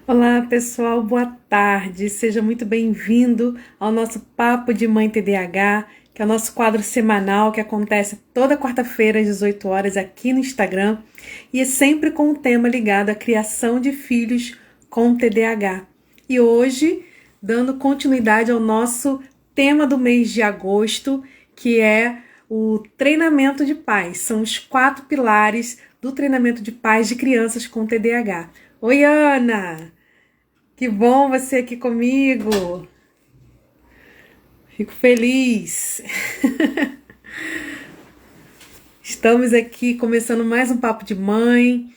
Olá, pessoal, boa tarde. Seja muito bem-vindo ao nosso Papo de Mãe TDAH, que é o nosso quadro semanal que acontece toda quarta-feira às 18 horas aqui no Instagram e é sempre com um tema ligado à criação de filhos com TDAH. E hoje, dando continuidade ao nosso tema do mês de agosto, que é o treinamento de pais. São os 4 pilares do treinamento de pais de crianças com TDAH. Oi, Ana! Que bom você aqui comigo. Fico feliz. Estamos aqui começando mais um Papo de Mãe.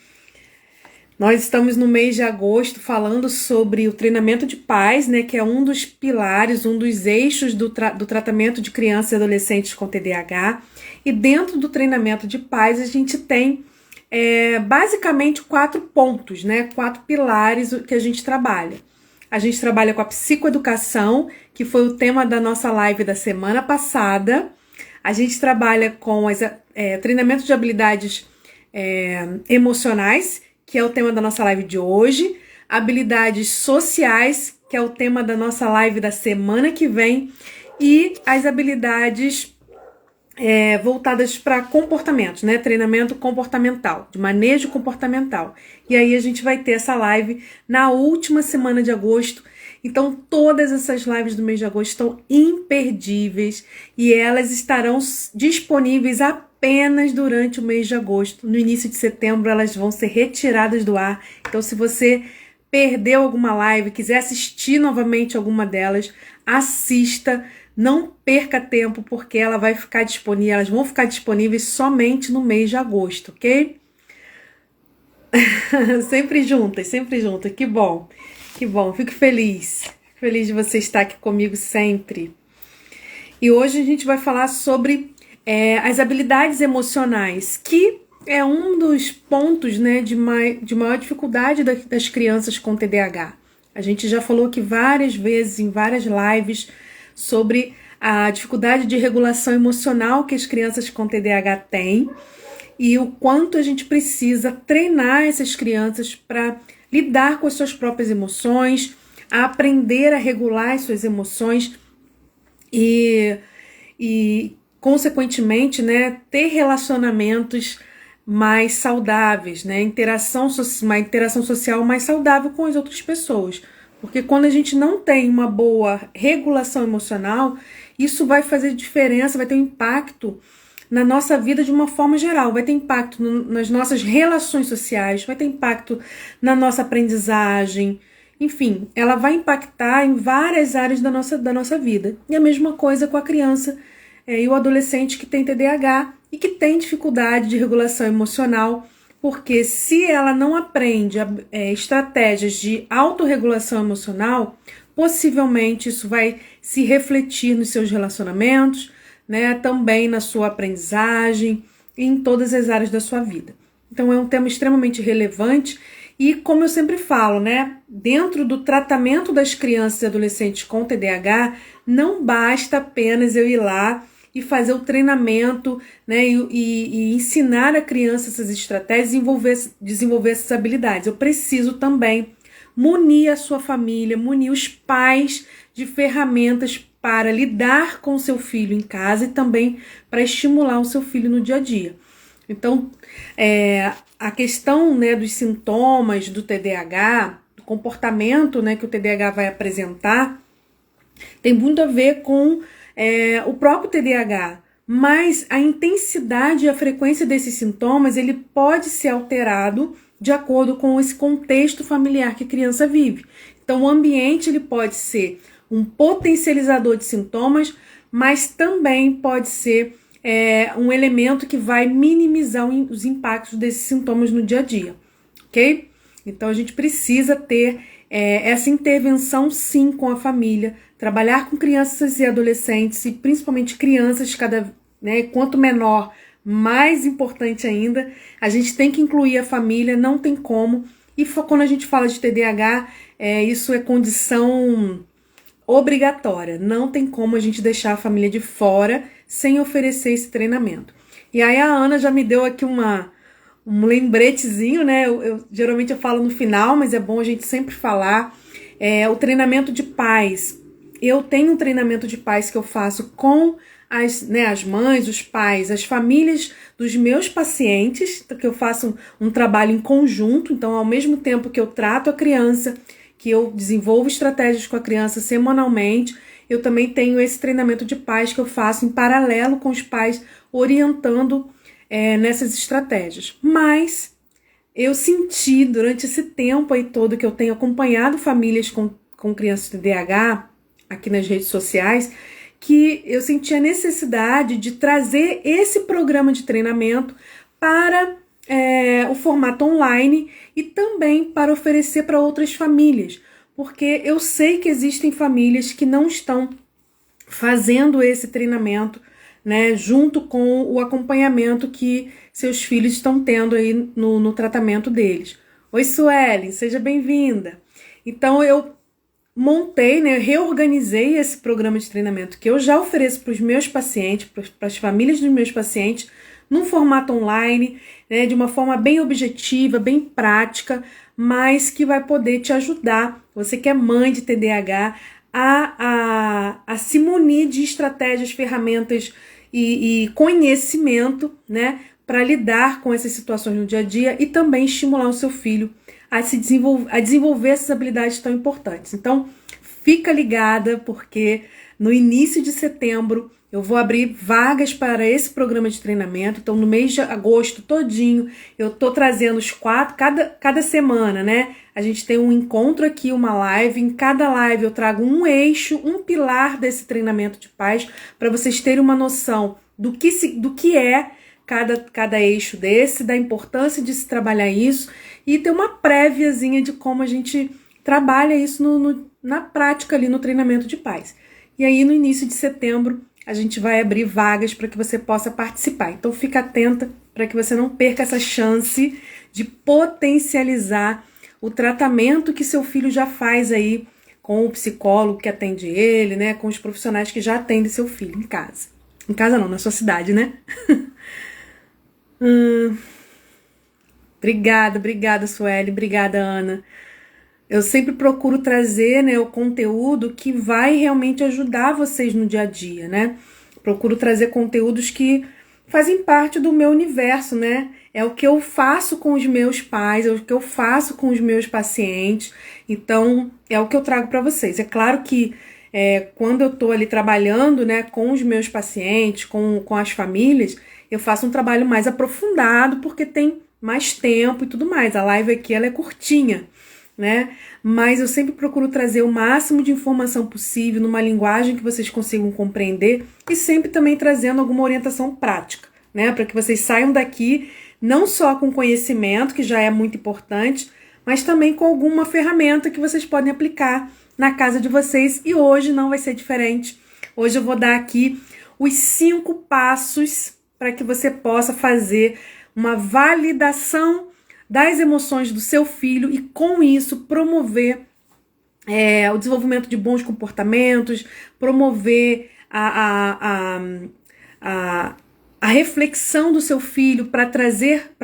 Nós estamos no mês de agosto falando sobre o treinamento de pais, né, que é um dos pilares, um dos eixos do tratamento de crianças e adolescentes com TDAH. E dentro do treinamento de pais a gente tem basicamente 4 pontos, né, 4 pilares que a gente trabalha. A gente trabalha com a psicoeducação, que foi o tema da nossa live da semana passada. A gente trabalha com treinamento de habilidades emocionais, que é o tema da nossa live de hoje. Habilidades sociais, que é o tema da nossa live da semana que vem. E as habilidades voltadas para comportamentos, né? Treinamento comportamental, de manejo comportamental. E aí a gente vai ter essa live na última semana de agosto. Então todas essas lives do mês de agosto estão imperdíveis e elas estarão disponíveis apenas durante o mês de agosto. No início de setembro elas vão ser retiradas do ar. Então se você perdeu alguma live, quiser assistir novamente alguma delas, assista. Não perca tempo, porque ela vai ficar disponível, elas vão ficar disponíveis somente no mês de agosto, ok? Sempre juntas, sempre juntas. Que bom, fico feliz. Feliz de você estar aqui comigo sempre. E hoje a gente vai falar sobre as habilidades emocionais, que é um dos pontos, né, de maior dificuldade das crianças com TDAH. A gente já falou aqui várias vezes, em várias lives, sobre a dificuldade de regulação emocional que as crianças com TDAH têm e o quanto a gente precisa treinar essas crianças para lidar com as suas próprias emoções, a aprender a regular as suas emoções e consequentemente, né, ter relacionamentos mais saudáveis, né, uma interação social mais saudável com as outras pessoas. Porque quando a gente não tem uma boa regulação emocional, isso vai fazer diferença, vai ter um impacto na nossa vida de uma forma geral. Vai ter impacto nas nossas relações sociais, vai ter impacto na nossa aprendizagem. Enfim, ela vai impactar em várias áreas da nossa vida. E a mesma coisa com a criança e o adolescente que tem TDAH e que tem dificuldade de regulação emocional. Porque se ela não aprende estratégias de autorregulação emocional, possivelmente isso vai se refletir nos seus relacionamentos, né, também na sua aprendizagem e em todas as áreas da sua vida. Então é um tema extremamente relevante e, como eu sempre falo, né, dentro do tratamento das crianças e adolescentes com TDAH, não basta apenas eu ir lá e fazer o treinamento, né, e ensinar a criança essas estratégias e desenvolver essas habilidades. Eu preciso também munir a sua família, munir os pais de ferramentas para lidar com o seu filho em casa e também para estimular o seu filho no dia a dia. Então, a questão, né, dos sintomas do TDAH, do comportamento, né, que o TDAH vai apresentar, tem muito a ver com o próprio TDAH, mas a intensidade e a frequência desses sintomas ele pode ser alterado de acordo com esse contexto familiar que a criança vive. Então, o ambiente ele pode ser um potencializador de sintomas, mas também pode ser um elemento que vai minimizar os impactos desses sintomas no dia a dia, ok? Então, a gente precisa ter essa intervenção, sim, com a família, trabalhar com crianças e adolescentes, e principalmente crianças, quanto menor, mais importante ainda. A gente tem que incluir a família, não tem como. E quando a gente fala de TDAH, isso é condição obrigatória. Não tem como a gente deixar a família de fora sem oferecer esse treinamento. E aí a Ana já me deu aqui um lembretezinho, né? Geralmente eu falo no final, mas é bom a gente sempre falar. O treinamento de pais. Eu tenho um treinamento de pais que eu faço com as mães, os pais, as famílias dos meus pacientes, que eu faço um trabalho em conjunto. Então, ao mesmo tempo que eu trato a criança, que eu desenvolvo estratégias com a criança semanalmente, eu também tenho esse treinamento de pais que eu faço em paralelo com os pais, orientando nessas estratégias. Mas eu senti durante esse tempo aí todo que eu tenho acompanhado famílias com crianças de TDAH aqui nas redes sociais, que eu senti a necessidade de trazer esse programa de treinamento para o formato online e também para oferecer para outras famílias, porque eu sei que existem famílias que não estão fazendo esse treinamento, né, junto com o acompanhamento que seus filhos estão tendo aí no tratamento deles. Oi, Suelen, seja bem-vinda. Então, eu montei, né, reorganizei esse programa de treinamento que eu já ofereço para os meus pacientes, para as famílias dos meus pacientes, num formato online, né, de uma forma bem objetiva, bem prática, mas que vai poder te ajudar, você que é mãe de TDAH, a se munir de estratégias, ferramentas e conhecimento, né, para lidar com essas situações no dia a dia e também estimular o seu filho a desenvolver essas habilidades tão importantes. Então, fica ligada, porque no início de setembro eu vou abrir vagas para esse programa de treinamento. Então, no mês de agosto todinho, eu tô trazendo os 4, cada semana, né? A gente tem um encontro aqui, uma live. Em cada live eu trago um eixo, um pilar desse treinamento de paz, para vocês terem uma noção do que é cada eixo desse, da importância de se trabalhar isso e ter uma préviazinha de como a gente trabalha isso na prática ali no treinamento de paz. E aí, no início de setembro, a gente vai abrir vagas para que você possa participar. Então, fica atenta para que você não perca essa chance de potencializar o tratamento que seu filho já faz aí com o psicólogo que atende ele, né? Com os profissionais que já atendem seu filho em casa. Em casa não, na sua cidade, né? Obrigada, Sueli. Obrigada, Ana. Eu sempre procuro trazer, né, o conteúdo que vai realmente ajudar vocês no dia a dia, né? Procuro trazer conteúdos que fazem parte do meu universo, né? É o que eu faço com os meus pais, é o que eu faço com os meus pacientes. Então, é o que eu trago para vocês. É claro que quando eu tô ali trabalhando, né, com os meus pacientes, com as famílias, eu faço um trabalho mais aprofundado, porque tem mais tempo e tudo mais. A live aqui, ela é curtinha, né? Mas eu sempre procuro trazer o máximo de informação possível numa linguagem que vocês consigam compreender e sempre também trazendo alguma orientação prática, né? Para que vocês saiam daqui não só com conhecimento, que já é muito importante, mas também com alguma ferramenta que vocês podem aplicar na casa de vocês. E hoje não vai ser diferente. Hoje eu vou dar aqui os 5 passos para que você possa fazer uma validação das emoções do seu filho e, com isso, promover o desenvolvimento de bons comportamentos, promover a reflexão do seu filho para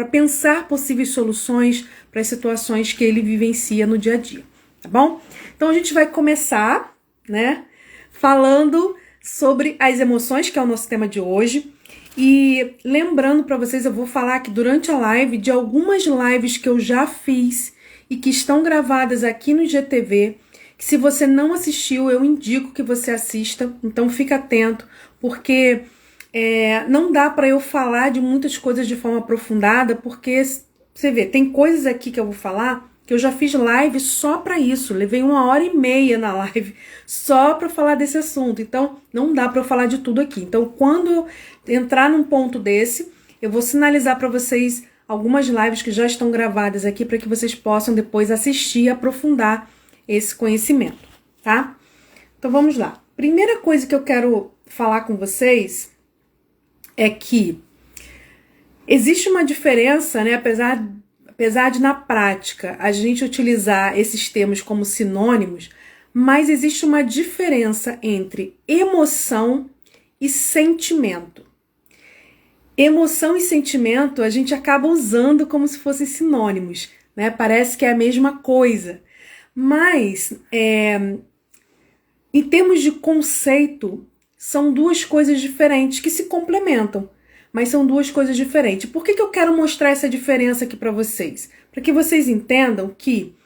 pensar possíveis soluções para as situações que ele vivencia no dia a dia, tá bom? Então, a gente vai começar, né, falando sobre as emoções, que é o nosso tema de hoje. E lembrando para vocês, eu vou falar aqui durante a live de algumas lives que eu já fiz e que estão gravadas aqui no IGTV, que se você não assistiu, eu indico que você assista. Então fica atento, porque não dá para eu falar de muitas coisas de forma aprofundada, porque você vê, tem coisas aqui que eu vou falar que eu já fiz live só para isso, levei 1h30 na live só para falar desse assunto, então não dá para eu falar de tudo aqui. Então, quando eu entrar num ponto desse, eu vou sinalizar para vocês algumas lives que já estão gravadas aqui para que vocês possam depois assistir e aprofundar esse conhecimento, tá? Então, vamos lá. Primeira coisa que eu quero falar com vocês é que existe uma diferença, né, apesar de, na prática, a gente utilizar esses termos como sinônimos, mas existe uma diferença entre emoção e sentimento. Emoção e sentimento a gente acaba usando como se fossem sinônimos, né? Parece que é a mesma coisa. Mas, em termos de conceito, são duas coisas diferentes que se complementam, mas são duas coisas diferentes. Por que eu quero mostrar essa diferença aqui para vocês? Para que vocês entendam que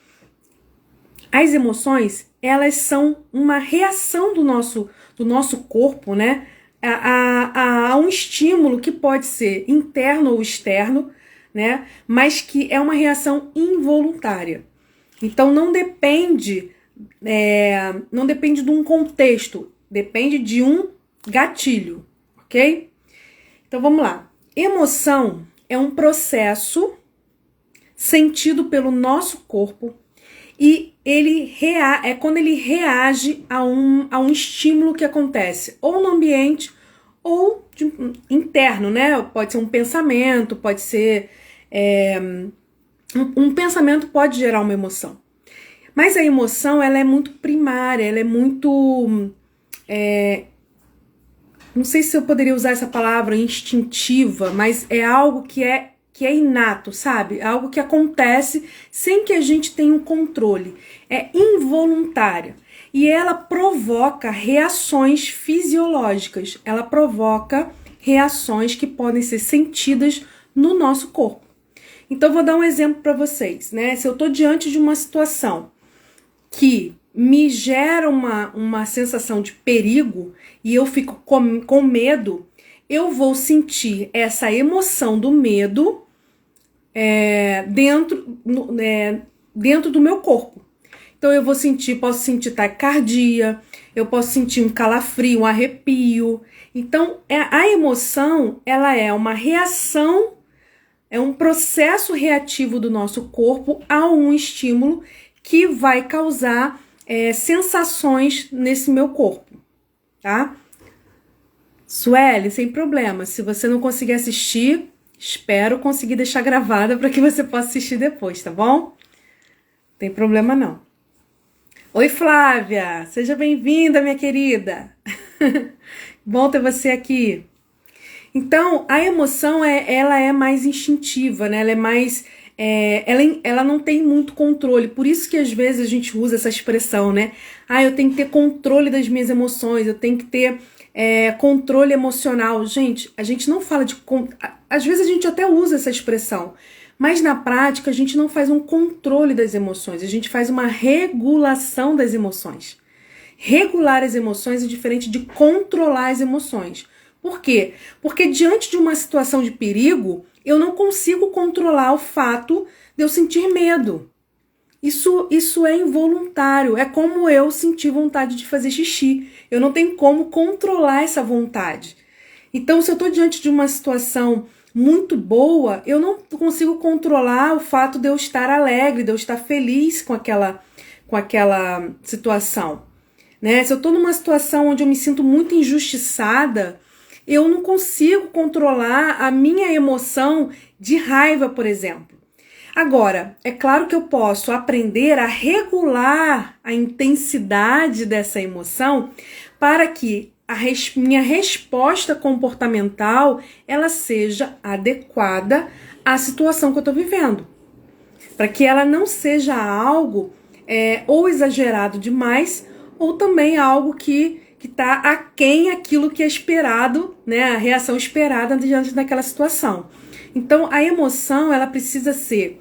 as emoções, elas são uma reação do nosso corpo, né? A um estímulo que pode ser interno ou externo, né? Mas que é uma reação involuntária. Então não depende de um contexto, depende de um gatilho, ok? Então vamos lá. Emoção é um processo sentido pelo nosso corpo e é quando ele reage a um estímulo que acontece ou no ambiente ou interno, né? Pode ser um pensamento, pode ser um pensamento pode gerar uma emoção. Mas a emoção, ela é muito primária, ela é muito não sei se eu poderia usar essa palavra instintiva, mas é algo que é inato, sabe? É algo que acontece sem que a gente tenha um controle. É involuntária. E ela provoca reações fisiológicas. Ela provoca reações que podem ser sentidas no nosso corpo. Então, vou dar um exemplo para vocês, né? Se eu estou diante de uma situação que me gera uma sensação de perigo e eu fico com medo, eu vou sentir essa emoção do medo dentro do meu corpo. Então eu posso sentir taquicardia, eu posso sentir um calafrio, um arrepio. Então a emoção, ela é uma reação, é um processo reativo do nosso corpo a um estímulo que vai causar sensações nesse meu corpo, tá? Sueli, sem problema. Se você não conseguir assistir, espero conseguir deixar gravada para que você possa assistir depois, tá bom? Tem problema não. Oi, Flávia! Seja bem-vinda, minha querida! Bom ter você aqui. Então, a emoção, ela é mais instintiva, né? Ela é mais... ela não tem muito controle, por isso que às vezes a gente usa essa expressão, né? Eu tenho que ter controle das minhas emoções, eu tenho que ter controle emocional. Gente, a gente não fala de... Às vezes a gente até usa essa expressão, mas na prática a gente não faz um controle das emoções, a gente faz uma regulação das emoções. Regular as emoções é diferente de controlar as emoções. Por quê? Porque diante de uma situação de perigo, eu não consigo controlar o fato de eu sentir medo. Isso é involuntário, é como eu sentir vontade de fazer xixi. Eu não tenho como controlar essa vontade. Então, se eu estou diante de uma situação muito boa, eu não consigo controlar o fato de eu estar alegre, de eu estar feliz com aquela situação, né? Se eu estou numa situação onde eu me sinto muito injustiçada, eu não consigo controlar a minha emoção de raiva, por exemplo. Agora, é claro que eu posso aprender a regular a intensidade dessa emoção para que minha resposta comportamental ela seja adequada à situação que eu estou vivendo. Para que ela não seja algo ou exagerado demais ou também algo que está aquém aquilo que é esperado, né, a reação esperada diante daquela situação. Então, a emoção ela precisa ser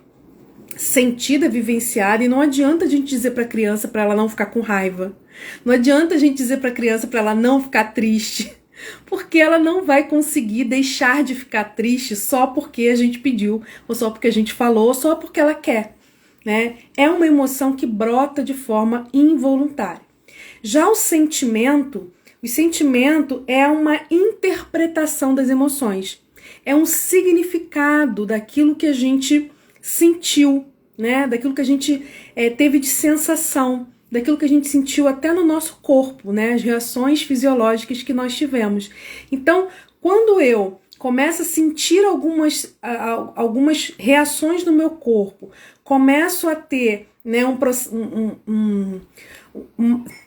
sentida, vivenciada, e não adianta a gente dizer para a criança para ela não ficar com raiva. Não adianta a gente dizer para a criança para ela não ficar triste, porque ela não vai conseguir deixar de ficar triste só porque a gente pediu, ou só porque a gente falou, ou só porque ela quer, né? É uma emoção que brota de forma involuntária. Já o sentimento é uma interpretação das emoções. É um significado daquilo que a gente sentiu, né? Daquilo que a gente teve de sensação, daquilo que a gente sentiu até no nosso corpo, né? As reações fisiológicas que nós tivemos. Então, quando eu começo a sentir algumas reações no meu corpo, começo a ter né,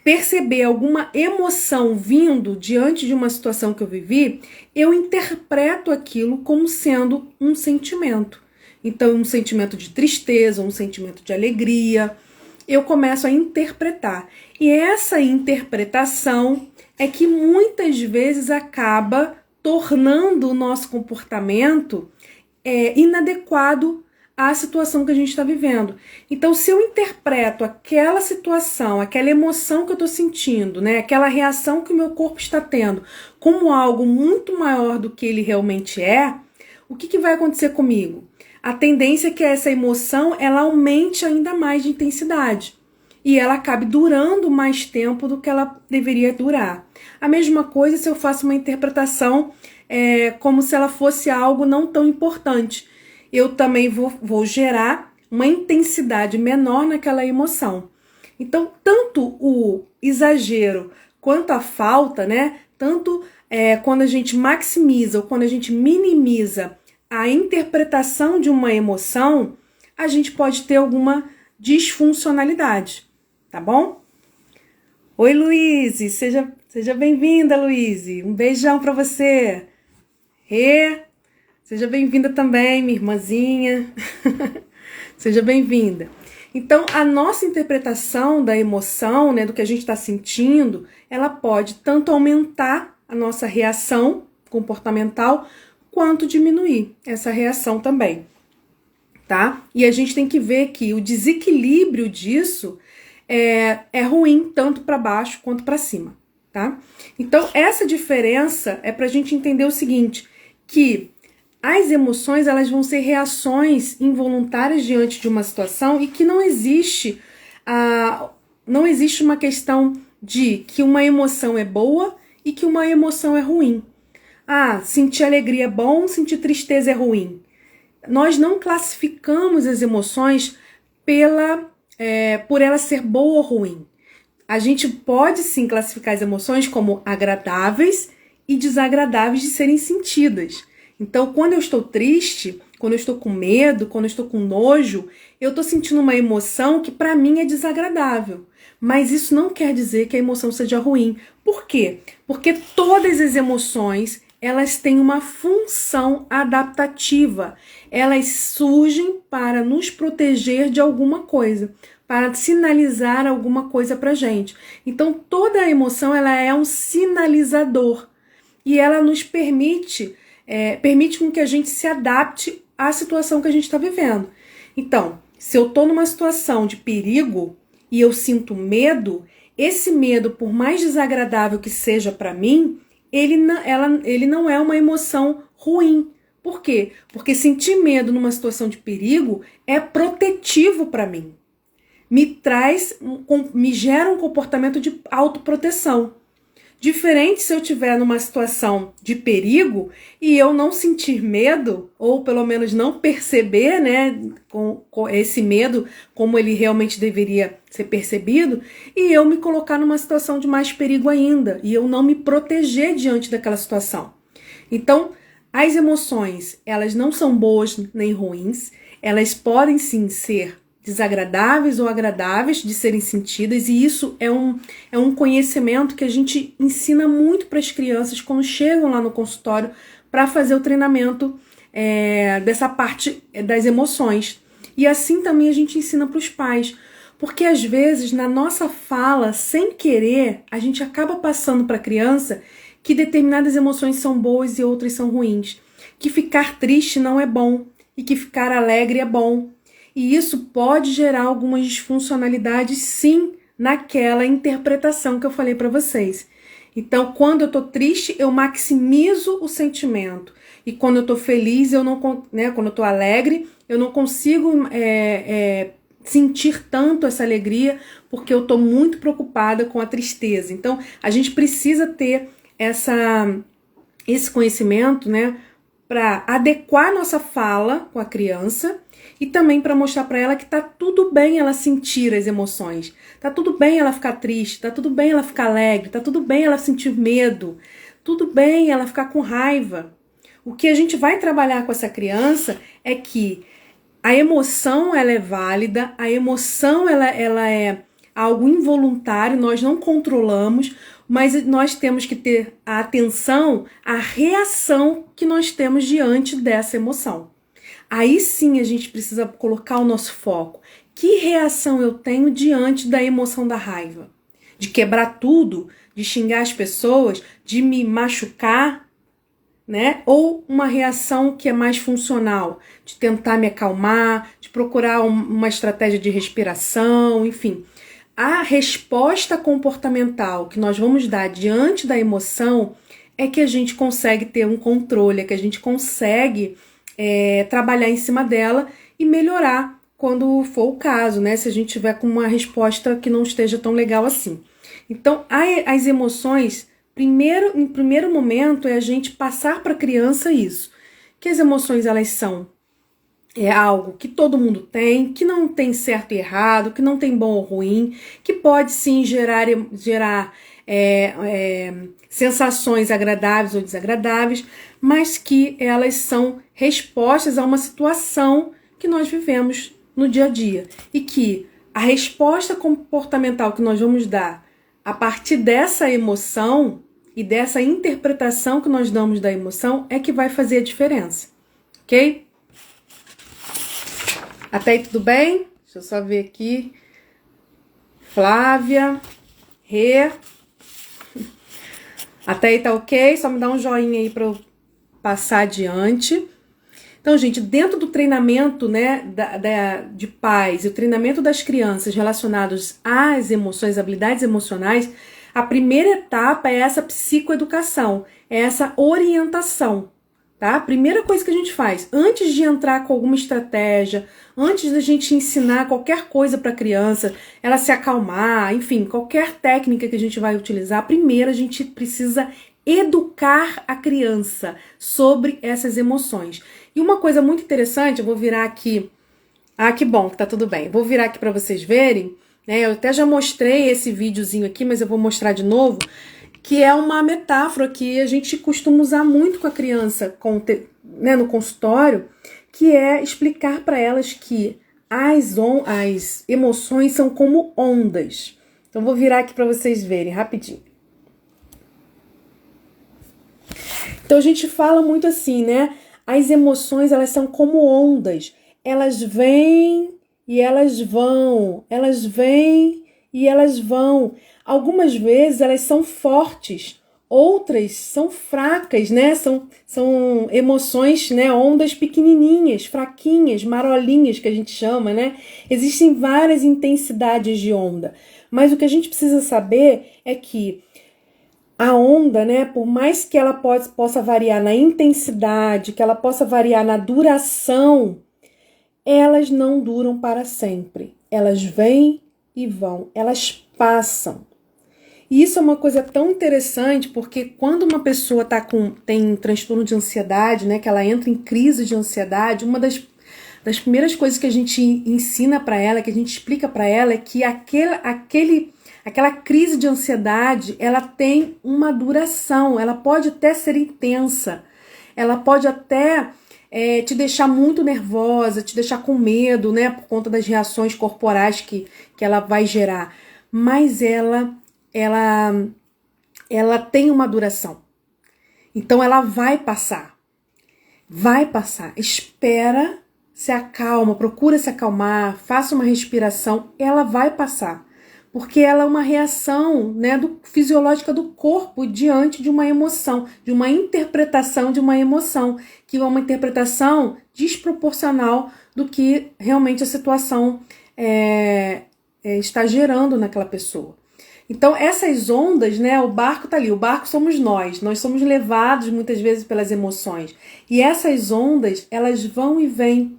perceber alguma emoção vindo diante de uma situação que eu vivi, eu interpreto aquilo como sendo um sentimento. Então, um sentimento de tristeza, um sentimento de alegria, eu começo a interpretar. E essa interpretação é que muitas vezes acaba tornando o nosso comportamento inadequado à situação que a gente está vivendo. Então, se eu interpreto aquela situação, aquela emoção que eu estou sentindo, né, aquela reação que o meu corpo está tendo, como algo muito maior do que ele realmente é, o que vai acontecer comigo? A tendência é que essa emoção ela aumente ainda mais de intensidade e ela acabe durando mais tempo do que ela deveria durar. A mesma coisa se eu faço uma interpretação como se ela fosse algo não tão importante. Eu também vou gerar uma intensidade menor naquela emoção. Então, tanto o exagero quanto a falta, né? Tanto quando a gente maximiza ou quando a gente minimiza a interpretação de uma emoção, a gente pode ter alguma disfuncionalidade, tá bom? Oi, Luíse, seja bem-vinda, Luíse. Um beijão pra você. Seja bem-vinda também, minha irmãzinha. Seja bem-vinda. Então, a nossa interpretação da emoção, né, do que a gente está sentindo, ela pode tanto aumentar a nossa reação comportamental, quanto diminuir essa reação também, tá? E a gente tem que ver que o desequilíbrio disso é ruim tanto para baixo quanto para cima, tá? Então, essa diferença é para a gente entender o seguinte, que as emoções, elas vão ser reações involuntárias diante de uma situação e que não existe uma questão de que uma emoção é boa e que uma emoção é ruim. Sentir alegria é bom, sentir tristeza é ruim. Nós não classificamos as emoções por ela ser boa ou ruim. A gente pode sim classificar as emoções como agradáveis e desagradáveis de serem sentidas. Então, quando eu estou triste, quando eu estou com medo, quando eu estou com nojo, eu estou sentindo uma emoção que para mim é desagradável. Mas isso não quer dizer que a emoção seja ruim. Por quê? Porque todas as emoções, elas têm uma função adaptativa. Elas surgem para nos proteger de alguma coisa, para sinalizar alguma coisa pra gente. Então, toda a emoção, ela é um sinalizador. E ela nos permite com que a gente se adapte à situação que a gente está vivendo. Então, se eu estou numa situação de perigo e eu sinto medo, esse medo, por mais desagradável que seja para mim, ele não é uma emoção ruim. Por quê? Porque sentir medo numa situação de perigo é protetivo para mim. Me gera um comportamento de autoproteção. Diferente se eu estiver numa situação de perigo e eu não sentir medo, ou pelo menos não perceber, né, com esse medo como ele realmente deveria ser percebido, e eu me colocar numa situação de mais perigo ainda, e eu não me proteger diante daquela situação. Então, as emoções, elas não são boas nem ruins, elas podem sim ser desagradáveis ou agradáveis de serem sentidas, e isso é um conhecimento que a gente ensina muito para as crianças quando chegam lá no consultório para fazer o treinamento dessa parte das emoções. E assim também a gente ensina para os pais, porque às vezes na nossa fala, sem querer, a gente acaba passando para a criança que determinadas emoções são boas e outras são ruins, que ficar triste não é bom e que ficar alegre é bom. E isso pode gerar algumas disfuncionalidades, sim, naquela interpretação que eu falei para vocês. Então, quando eu tô triste, eu maximizo o sentimento. E quando eu tô feliz, quando eu tô alegre, eu não consigo sentir tanto essa alegria, porque eu tô muito preocupada com a tristeza. Então, a gente precisa ter esse conhecimento, né, para adequar nossa fala com a criança, e também para mostrar para ela que tá tudo bem ela sentir as emoções. Tá tudo bem ela ficar triste, tá tudo bem ela ficar alegre, tá tudo bem ela sentir medo, tudo bem ela ficar com raiva. O que a gente vai trabalhar com essa criança é que A emoção, ela é válida, a emoção, ela é algo involuntário, nós não controlamos, mas nós temos que ter a atenção à reação que nós temos diante dessa emoção. Aí sim a gente precisa colocar o nosso foco. Que reação eu tenho diante da emoção da raiva? De quebrar tudo, de xingar as pessoas, de me machucar, né? Ou uma reação que é mais funcional, de tentar me acalmar, de procurar uma estratégia de respiração, enfim. A resposta comportamental que nós vamos dar diante da emoção é que a gente consegue ter um controle, é que a gente consegue trabalhar em cima dela e melhorar quando for o caso, né? Se a gente tiver com uma resposta que não esteja tão legal assim. Então, as emoções, em primeiro momento, é a gente passar para a criança isso. Que as emoções, elas são algo que todo mundo tem, que não tem certo e errado, que não tem bom ou ruim, que pode sim gerar sensações agradáveis ou desagradáveis, mas que elas são respostas a uma situação que nós vivemos no dia a dia. E que a resposta comportamental que nós vamos dar a partir dessa emoção e dessa interpretação que nós damos da emoção é que vai fazer a diferença, ok? Até aí tudo bem? Deixa eu só ver aqui. Flávia, Rê. Até aí tá ok? Só me dá um joinha aí para eu passar adiante. Então, gente, dentro do treinamento, né, de pais e o treinamento das crianças relacionados às emoções, habilidades emocionais, a primeira etapa é essa psicoeducação, é essa orientação, tá? A primeira coisa que a gente faz, antes de entrar com alguma estratégia, antes da gente ensinar qualquer coisa para a criança, ela se acalmar, enfim, qualquer técnica que a gente vai utilizar, primeiro a gente precisa educar a criança sobre essas emoções. E uma coisa muito interessante, eu vou virar aqui. Ah, que bom, que tá tudo bem. Vou virar aqui para vocês verem, né? Eu até já mostrei esse videozinho aqui, mas eu vou mostrar de novo, que é uma metáfora que a gente costuma usar muito com a criança, né, no consultório, que é explicar para elas que as emoções são como ondas. Então, vou virar aqui para vocês verem rapidinho. Então, a gente fala muito assim, né? As emoções, elas são como ondas. Elas vêm e elas vão. Elas vêm e elas vão. Algumas vezes elas são fortes, outras são fracas, né? São emoções, né? Ondas pequenininhas, fraquinhas, marolinhas que a gente chama, né? Existem várias intensidades de onda. Mas o que a gente precisa saber é que a onda, né, por mais que ela possa variar na intensidade, que ela possa variar na duração, elas não duram para sempre. Elas vêm e vão, elas passam. E isso é uma coisa tão interessante, porque quando uma pessoa tem transtorno de ansiedade, né, que ela entra em crise de ansiedade, uma das primeiras coisas que a gente ensina para ela, que a gente explica para ela, é que aquela crise de ansiedade, ela tem uma duração, ela pode até ser intensa, ela pode até te deixar muito nervosa, te deixar com medo, né, por conta das reações corporais que ela vai gerar, mas ela tem uma duração, então ela vai passar, espera, se acalma, procura se acalmar, faça uma respiração, ela vai passar. Porque ela é uma reação, né, fisiológica do corpo diante de uma emoção, de uma interpretação de uma emoção, que é uma interpretação desproporcional do que realmente a situação está gerando naquela pessoa. Então, essas ondas, né, o barco tá ali, o barco somos nós somos levados muitas vezes pelas emoções. E essas ondas, elas vão e vêm,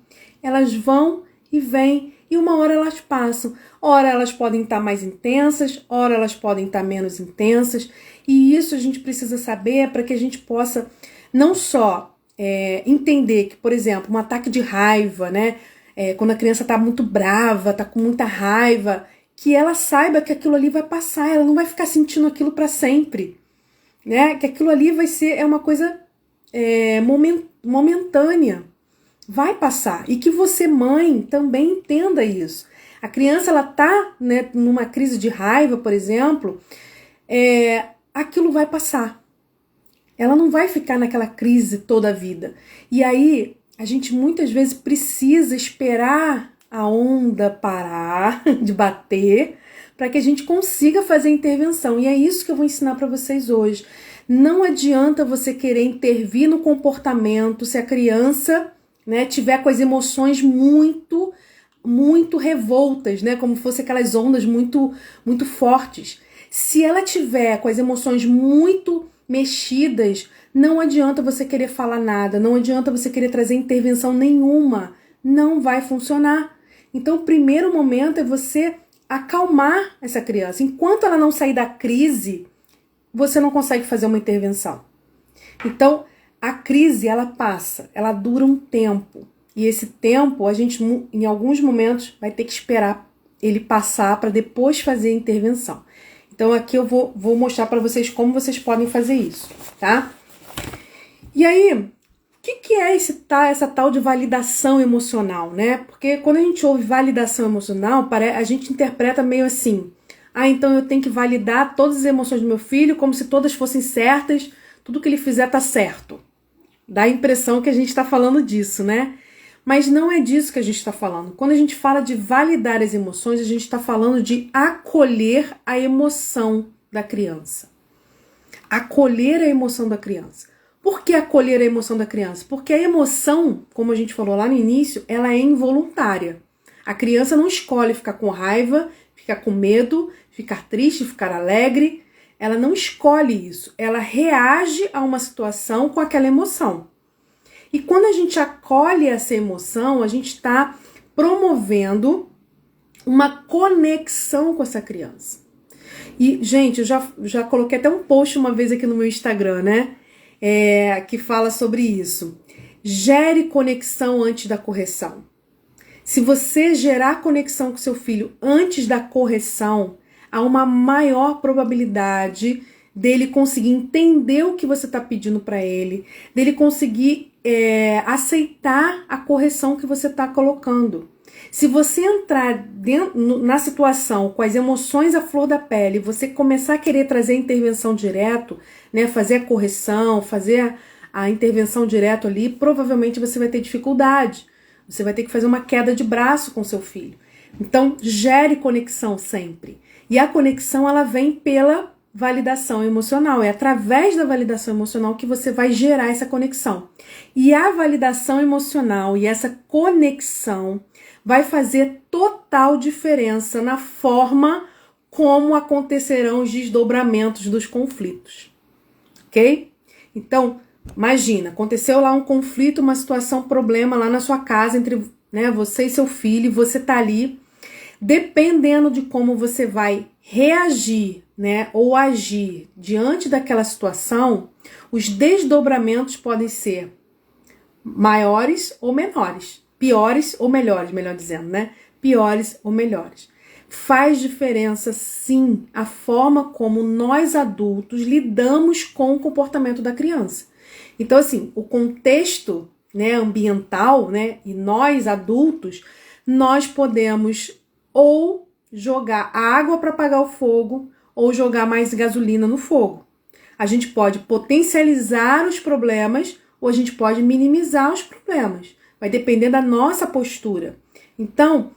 e uma hora elas passam. Ora elas podem estar mais intensas, ora elas podem estar menos intensas. E isso a gente precisa saber para que a gente possa não só entender que, por exemplo, um ataque de raiva, né? Quando a criança está muito brava, está com muita raiva, que ela saiba que aquilo ali vai passar, ela não vai ficar sentindo aquilo para sempre, né? Que aquilo ali vai ser uma coisa momentânea. vai passar. E que você, mãe, também entenda isso. A criança, ela tá, né, numa crise de raiva, por exemplo, aquilo vai passar. Ela não vai ficar naquela crise toda a vida. E aí, a gente muitas vezes precisa esperar a onda parar de bater para que a gente consiga fazer a intervenção. E é isso que eu vou ensinar para vocês hoje. Não adianta você querer intervir no comportamento se a criança, né, tiver com as emoções muito revoltas, né, como fosse aquelas ondas muito fortes. Se ela tiver com as emoções muito mexidas, não adianta você querer falar nada, não adianta você querer trazer intervenção nenhuma, não vai funcionar. Então, o primeiro momento é você acalmar essa criança. Enquanto ela não sair da crise, você não consegue fazer uma intervenção. Então, a crise, ela passa, ela dura um tempo. E esse tempo, a gente, em alguns momentos, vai ter que esperar ele passar para depois fazer a intervenção. Então, aqui eu vou mostrar para vocês como vocês podem fazer isso, tá? E aí, o que é essa tal de validação emocional, né? Porque quando a gente ouve validação emocional, a gente interpreta meio assim: então eu tenho que validar todas as emoções do meu filho como se todas fossem certas, tudo que ele fizer tá certo. Dá a impressão que a gente está falando disso, né? Mas não é disso que a gente está falando. Quando a gente fala de validar as emoções, a gente está falando de acolher a emoção da criança. Acolher a emoção da criança. Por que acolher a emoção da criança? Porque a emoção, como a gente falou lá no início, ela é involuntária. A criança não escolhe ficar com raiva, ficar com medo, ficar triste, ficar alegre. Ela não escolhe isso. Ela reage a uma situação com aquela emoção. E quando a gente acolhe essa emoção, a gente está promovendo uma conexão com essa criança. E, gente, eu já coloquei até um post uma vez aqui no meu Instagram, né? Que fala sobre isso. Gere conexão antes da correção. Se você gerar conexão com seu filho antes da correção, há uma maior probabilidade dele conseguir entender o que você está pedindo para ele, dele conseguir aceitar a correção que você está colocando. Se você entrar na situação com as emoções à flor da pele, você começar a querer trazer a intervenção direto, né, fazer a correção, fazer a intervenção direto ali, provavelmente você vai ter dificuldade. Você vai ter que fazer uma queda de braço com seu filho. Então, gere conexão sempre. E a conexão, ela vem pela validação emocional. É através da validação emocional que você vai gerar essa conexão. E a validação emocional e essa conexão vai fazer total diferença na forma como acontecerão os desdobramentos dos conflitos. Ok? Então, imagina, aconteceu lá um conflito, uma situação, problema lá na sua casa entre, né, você e seu filho, e você tá ali. Dependendo de como você vai reagir, né, ou agir diante daquela situação, os desdobramentos podem ser maiores ou menores, piores ou melhores, melhor dizendo, né? Piores ou melhores. Faz diferença, sim, a forma como nós adultos lidamos com o comportamento da criança. Então, assim, o contexto, né, ambiental, né, e nós adultos, nós podemos ou jogar água para apagar o fogo ou jogar mais gasolina no fogo. A gente pode potencializar os problemas ou a gente pode minimizar os problemas. Vai depender da nossa postura. Então,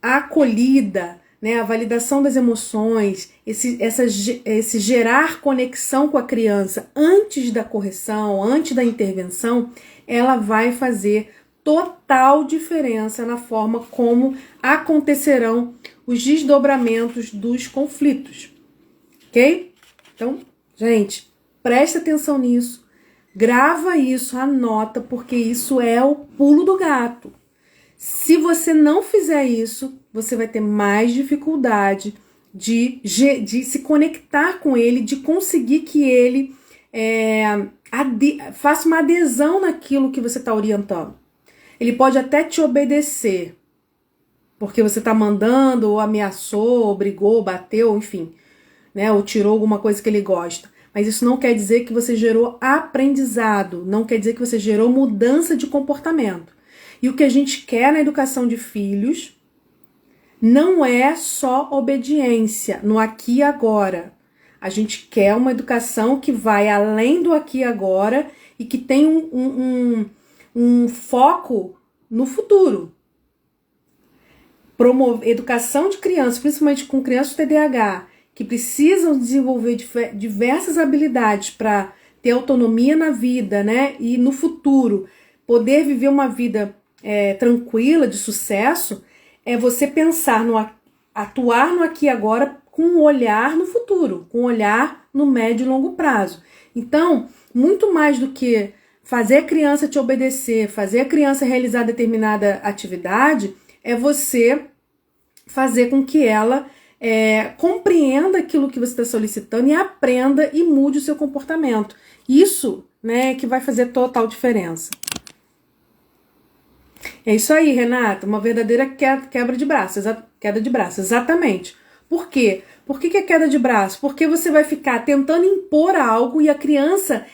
a acolhida, né, a validação das emoções, esse gerar conexão com a criança antes da correção, antes da intervenção, ela vai fazer total diferença na forma como acontecerão os desdobramentos dos conflitos, ok? Então, gente, presta atenção nisso, grava isso, anota, porque isso é o pulo do gato. Se você não fizer isso, você vai ter mais dificuldade de se conectar com ele, de conseguir que ele faça uma adesão naquilo que você está orientando. Ele pode até te obedecer, porque você está mandando, ou ameaçou, ou brigou, bateu, enfim, né, ou tirou alguma coisa que ele gosta. Mas isso não quer dizer que você gerou aprendizado, não quer dizer que você gerou mudança de comportamento. E o que a gente quer na educação de filhos não é só obediência no aqui e agora. A gente quer uma educação que vai além do aqui e agora e que tem um foco no futuro. Educação de crianças, principalmente com crianças TDAH, que precisam desenvolver diversas habilidades para ter autonomia na vida, né? E no futuro poder viver uma vida tranquila, de sucesso, é você pensar atuar no aqui e agora com um olhar no futuro, com um olhar no médio e longo prazo. Então, muito mais do que fazer a criança te obedecer, fazer a criança realizar determinada atividade, é você fazer com que ela compreenda aquilo que você está solicitando e aprenda e mude o seu comportamento. Isso, né, que vai fazer total diferença. É isso aí, Renata, uma verdadeira queda de braço, exatamente. Por quê? Por que é queda de braço? Porque você vai ficar tentando impor algo e a criança,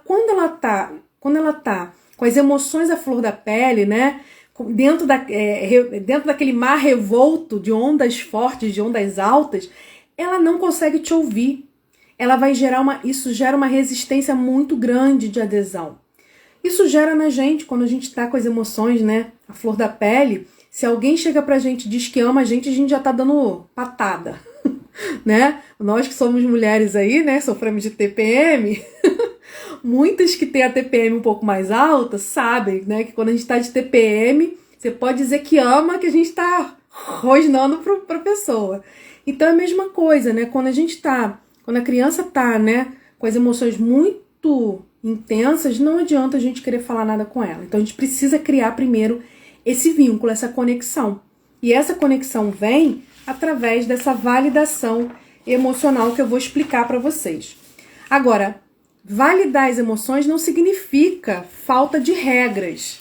quando ela tá com as emoções à flor da pele, né, dentro daquele mar revolto de ondas fortes, de ondas altas, ela não consegue te ouvir. Isso gera uma resistência muito grande de adesão. Isso gera na gente, quando a gente tá com as emoções, né, a flor da pele, se alguém chega pra gente e diz que ama a gente já tá dando patada, né? Nós que somos mulheres aí, né, sofremos de TPM, muitas que têm a TPM um pouco mais alta sabem, né, que quando a gente tá de TPM, você pode dizer que ama, que a gente tá rosnando pra pessoa. Então é a mesma coisa, né, quando a criança tá, né, com as emoções muito intensas, não adianta a gente querer falar nada com ela. Então a gente precisa criar primeiro esse vínculo, essa conexão. E essa conexão vem através dessa validação emocional que eu vou explicar para vocês. Agora, validar as emoções não significa falta de regras.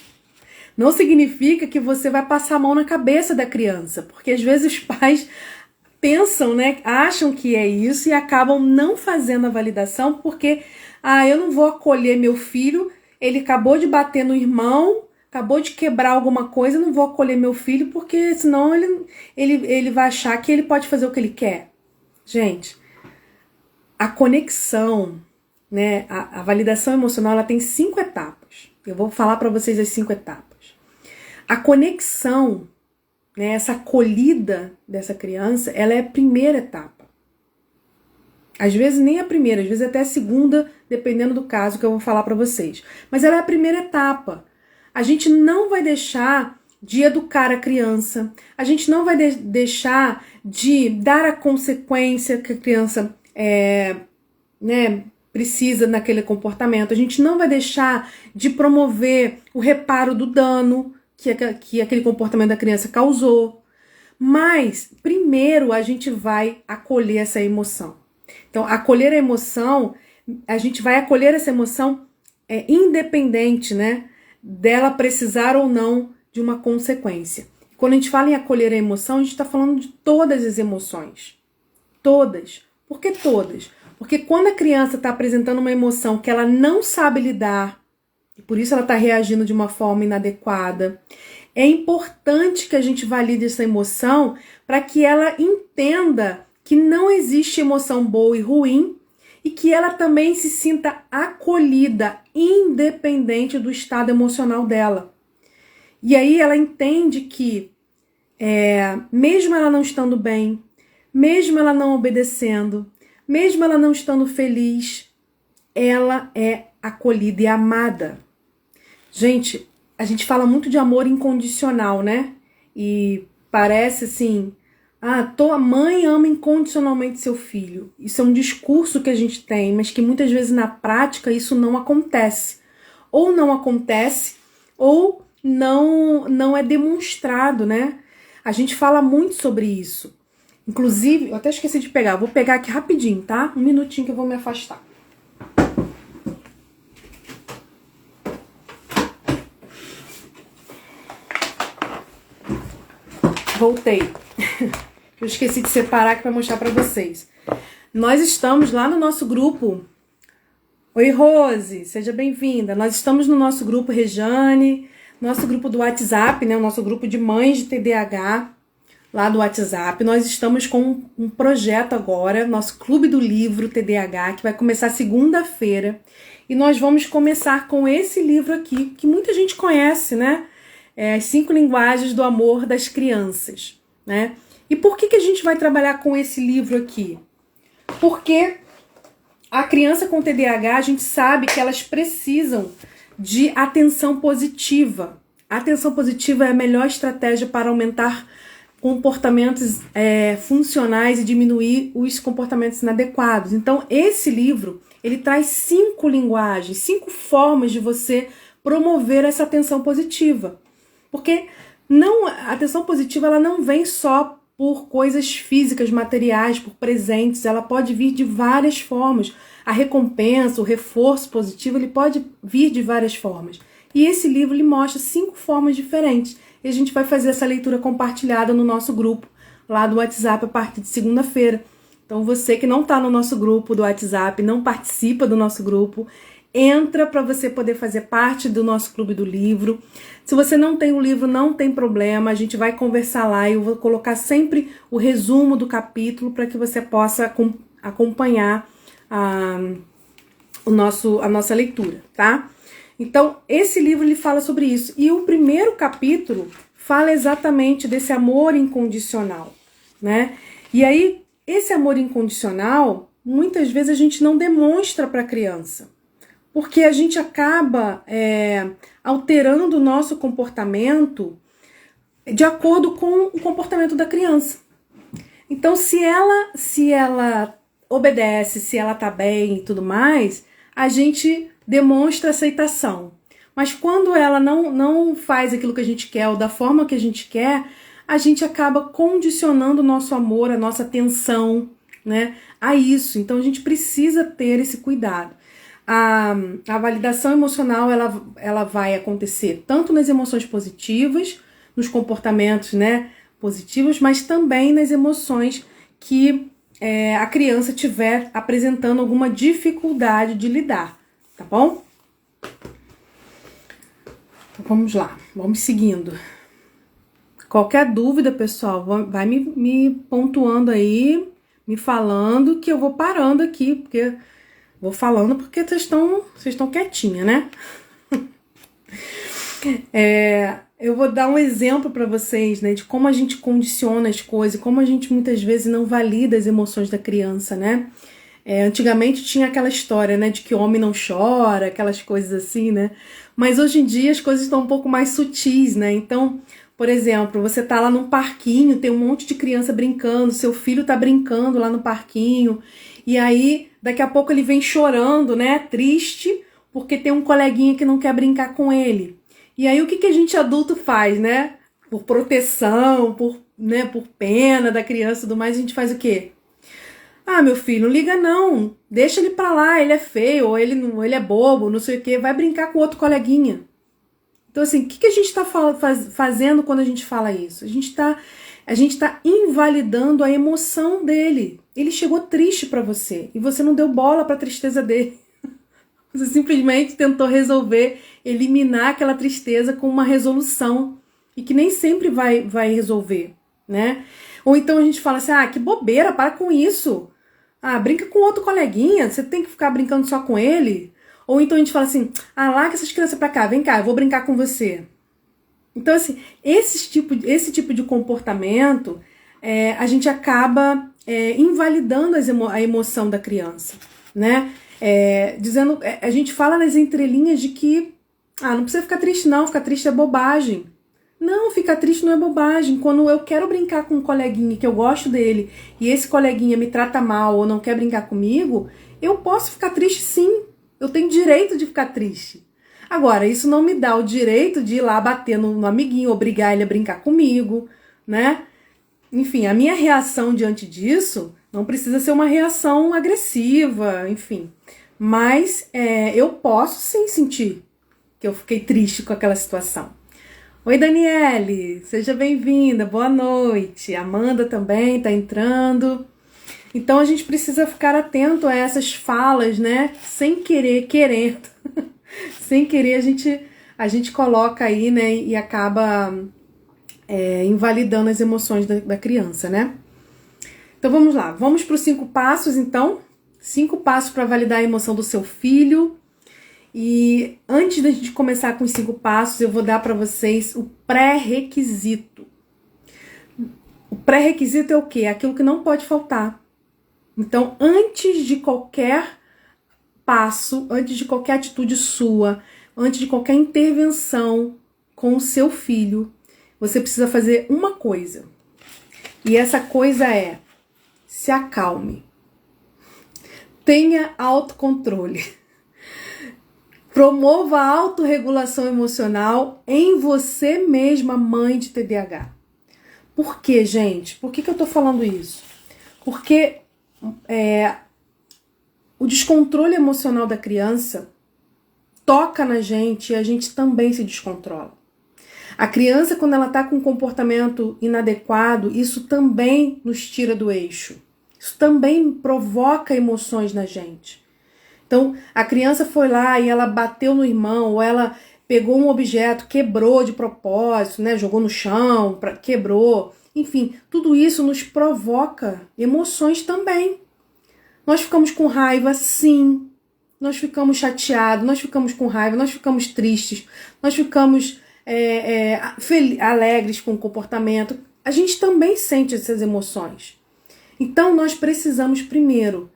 Não significa que você vai passar a mão na cabeça da criança, porque às vezes os pais pensam, né, acham que é isso e acabam não fazendo a validação porque eu não vou acolher meu filho, ele acabou de bater no irmão, acabou de quebrar alguma coisa, eu não vou acolher meu filho porque senão ele vai achar que ele pode fazer o que ele quer. Gente, a conexão, né, a validação emocional, ela tem 5 etapas. Eu vou falar para vocês as 5 etapas. A conexão, né, essa acolhida dessa criança, ela é a primeira etapa. Às vezes nem a primeira, às vezes até a segunda, dependendo do caso que eu vou falar para vocês. Mas ela é a primeira etapa. A gente não vai deixar de educar a criança, a gente não vai deixar de dar a consequência que a criança precisa naquele comportamento, a gente não vai deixar de promover o reparo do dano que aquele comportamento da criança causou. Mas, primeiro, a gente vai acolher essa emoção. Então, acolher a emoção, a gente vai acolher essa emoção independente, né, dela precisar ou não de uma consequência. Quando a gente fala em acolher a emoção, a gente está falando de todas as emoções. Todas. Por que todas? Porque quando a criança está apresentando uma emoção que ela não sabe lidar, e por isso ela está reagindo de uma forma inadequada, é importante que a gente valide essa emoção para que ela entenda que não existe emoção boa e ruim e que ela também se sinta acolhida, independente do estado emocional dela. E aí ela entende que, mesmo ela não estando bem, mesmo ela não obedecendo, mesmo ela não estando feliz, ela é acolhida e amada. Gente, a gente fala muito de amor incondicional, né? E parece assim, tua mãe ama incondicionalmente seu filho. Isso é um discurso que a gente tem, mas que muitas vezes na prática isso não acontece. Ou não acontece, ou não é demonstrado, né? A gente fala muito sobre isso. Inclusive, eu até esqueci de pegar, vou pegar aqui rapidinho, tá? Um minutinho que eu vou me afastar. Voltei. Eu esqueci de separar aqui para mostrar para vocês. Nós estamos lá no nosso grupo. Oi, Rose, seja bem-vinda. Nós estamos no nosso grupo Rejane, nosso grupo do WhatsApp, né? O nosso grupo de mães de TDAH, lá do WhatsApp. Nós estamos com um projeto agora, nosso Clube do Livro TDAH, que vai começar segunda-feira. E nós vamos começar com esse livro aqui, que muita gente conhece, né? As 5 linguagens do amor das crianças, né? E por que a gente vai trabalhar com esse livro aqui? Porque a criança com TDAH, a gente sabe que elas precisam de atenção positiva. A atenção positiva é a melhor estratégia para aumentar comportamentos funcionais e diminuir os comportamentos inadequados. Então, esse livro, ele traz 5 linguagens, 5 formas de você promover essa atenção positiva. Porque a atenção positiva ela não vem só por coisas físicas, materiais, por presentes, ela pode vir de várias formas. A recompensa, o reforço positivo, ele pode vir de várias formas. E esse livro ele mostra 5 formas diferentes. E a gente vai fazer essa leitura compartilhada no nosso grupo, lá do WhatsApp, a partir de segunda-feira. Então você que não está no nosso grupo do WhatsApp, não participa do nosso grupo, entra para você poder fazer parte do nosso Clube do Livro. Se você não tem o livro, não tem problema, a gente vai conversar lá e eu vou colocar sempre o resumo do capítulo para que você possa acompanhar a nossa leitura, tá? Então, esse livro ele fala sobre isso. E o primeiro capítulo fala exatamente desse amor incondicional, né? E aí, esse amor incondicional, muitas vezes a gente não demonstra para a criança. Porque a gente acaba alterando o nosso comportamento de acordo com o comportamento da criança. Então, se ela obedece, se ela tá bem e tudo mais, a gente demonstra aceitação. Mas quando ela não faz aquilo que a gente quer ou da forma que a gente quer, a gente acaba condicionando o nosso amor, a nossa atenção, né, a isso. Então, a gente precisa ter esse cuidado. A validação emocional ela vai acontecer tanto nas emoções positivas, nos comportamentos, né, positivos, mas também nas emoções que a criança estiver apresentando alguma dificuldade de lidar, tá bom? Então vamos lá, vamos seguindo. Qualquer dúvida, pessoal, vai me pontuando aí, me falando que eu vou parando aqui, porque vou falando porque vocês estão quietinha, né? Eu vou dar um exemplo para vocês, né, de como a gente condiciona as coisas, como a gente muitas vezes não valida as emoções da criança, né? Antigamente tinha aquela história, né, de que homem não chora, aquelas coisas assim, né? Mas hoje em dia as coisas estão um pouco mais sutis, né? Então, por exemplo, você tá lá num parquinho, tem um monte de criança brincando, seu filho tá brincando lá no parquinho, e aí daqui a pouco ele vem chorando, né, triste, porque tem um coleguinha que não quer brincar com ele. E aí o que a gente adulto faz, né? Por proteção, por pena da criança e tudo mais, a gente faz o quê? Ah, meu filho, não liga não, deixa ele pra lá, ele é feio, ou ele é bobo, não sei o quê, vai brincar com outro coleguinha. Então assim, o que a gente tá fazendo quando a gente fala isso? A gente tá invalidando a emoção dele. Ele chegou triste pra você e você não deu bola pra tristeza dele. Você simplesmente tentou eliminar aquela tristeza com uma resolução e que nem sempre vai resolver, né? Ou então a gente fala assim, que bobeira, para com isso. Brinca com outro coleguinha, você tem que ficar brincando só com ele. Ou então a gente fala assim, larga essas crianças pra cá, vem cá, eu vou brincar com você. Então assim, esse tipo de comportamento, a gente acaba invalidando a emoção da criança, né? Dizendo, a gente fala nas entrelinhas de que não precisa ficar triste não, ficar triste é bobagem. Não, ficar triste não é bobagem. Quando eu quero brincar com um coleguinha que eu gosto dele e esse coleguinha me trata mal ou não quer brincar comigo, eu posso ficar triste sim. Eu tenho direito de ficar triste. Agora, isso não me dá o direito de ir lá bater no amiguinho, obrigar ele a brincar comigo, né? Enfim, a minha reação diante disso não precisa ser uma reação agressiva, enfim. Mas eu posso sim sentir que eu fiquei triste com aquela situação. Oi, Daniele, seja bem-vinda, boa noite. Amanda também tá entrando. Então a gente precisa ficar atento a essas falas, né? Sem querer, querendo. Sem querer, a gente a gente coloca aí, né, e acaba invalidando as emoções da criança, né? Então vamos lá, vamos para os 5 passos, então. 5 passos para validar a emoção do seu filho. E antes da gente começar com os 5 passos, eu vou dar para vocês o pré-requisito. O pré-requisito é o quê? É aquilo que não pode faltar. Então, antes de qualquer passo, antes de qualquer atitude sua, antes de qualquer intervenção com o seu filho, você precisa fazer uma coisa. E essa coisa é: se acalme. Tenha autocontrole. Promova a autorregulação emocional em você mesma, mãe de TDAH. Por quê, gente? Por que eu tô falando isso? Porque o descontrole emocional da criança toca na gente e a gente também se descontrola. A criança, quando ela tá com um comportamento inadequado, isso também nos tira do eixo. Isso também provoca emoções na gente. Então, a criança foi lá e ela bateu no irmão, ou ela pegou um objeto, quebrou de propósito, né? Jogou no chão, quebrou. Enfim, tudo isso nos provoca emoções também. Nós ficamos com raiva, sim. Nós ficamos chateados, nós ficamos com raiva, nós ficamos tristes, nós ficamos alegres com o comportamento. A gente também sente essas emoções. Então, nós precisamos primeiro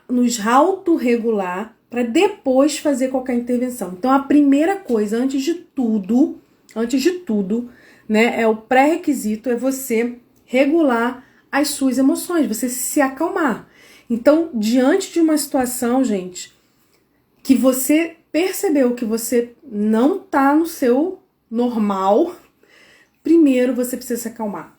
nos autorregular para depois fazer qualquer intervenção. Então, a primeira coisa, antes de tudo, né, o pré-requisito é você regular as suas emoções, você se acalmar. Então, diante de uma situação, gente, que você percebeu que você não tá no seu normal, primeiro você precisa se acalmar.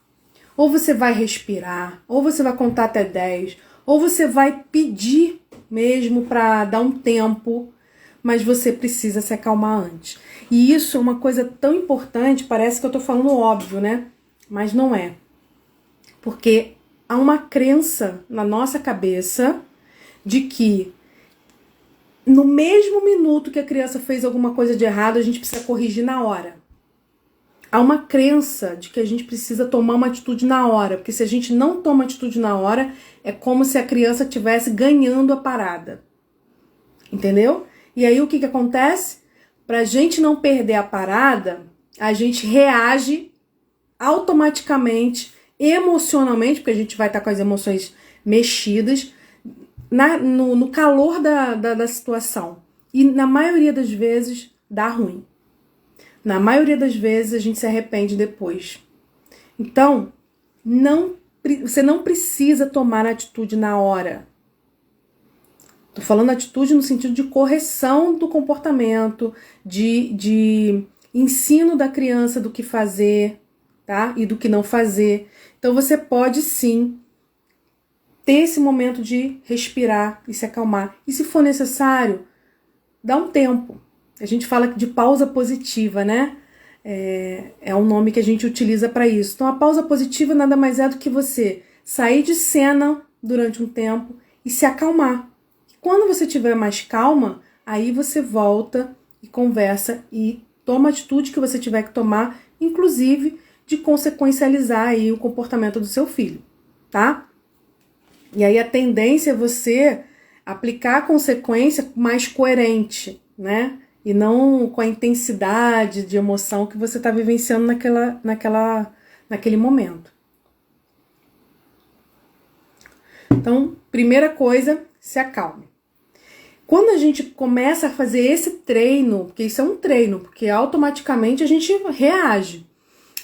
Ou você vai respirar, ou você vai contar até 10, ou você vai pedir mesmo para dar um tempo, mas você precisa se acalmar antes. E isso é uma coisa tão importante, parece que eu tô falando óbvio, né? Mas não é. Porque há uma crença na nossa cabeça de que no mesmo minuto que a criança fez alguma coisa de errado, a gente precisa corrigir na hora. Há uma crença de que a gente precisa tomar uma atitude na hora, porque se a gente não toma atitude na hora, é como se a criança estivesse ganhando a parada. Entendeu? E aí o que acontece? Pra gente não perder a parada, a gente reage automaticamente, emocionalmente, porque a gente vai estar com as emoções mexidas, no calor da situação. E na maioria das vezes dá ruim. Na maioria das vezes a gente se arrepende depois. Então, você não precisa tomar atitude na hora. Tô falando atitude no sentido de correção do comportamento, de ensino da criança do que fazer, tá? E do que não fazer. Então você pode sim ter esse momento de respirar e se acalmar. E se for necessário, dá um tempo. A gente fala de pausa positiva, né? É um nome que a gente utiliza para isso. Então, a pausa positiva nada mais é do que você sair de cena durante um tempo e se acalmar. Quando você estiver mais calma, aí você volta e conversa e toma a atitude que você tiver que tomar, inclusive de consequencializar aí o comportamento do seu filho, tá? E aí a tendência é você aplicar a consequência mais coerente, né? E não com a intensidade de emoção que você está vivenciando naquele momento. Então, primeira coisa, se acalme. Quando a gente começa a fazer esse treino, porque isso é um treino, porque automaticamente a gente reage.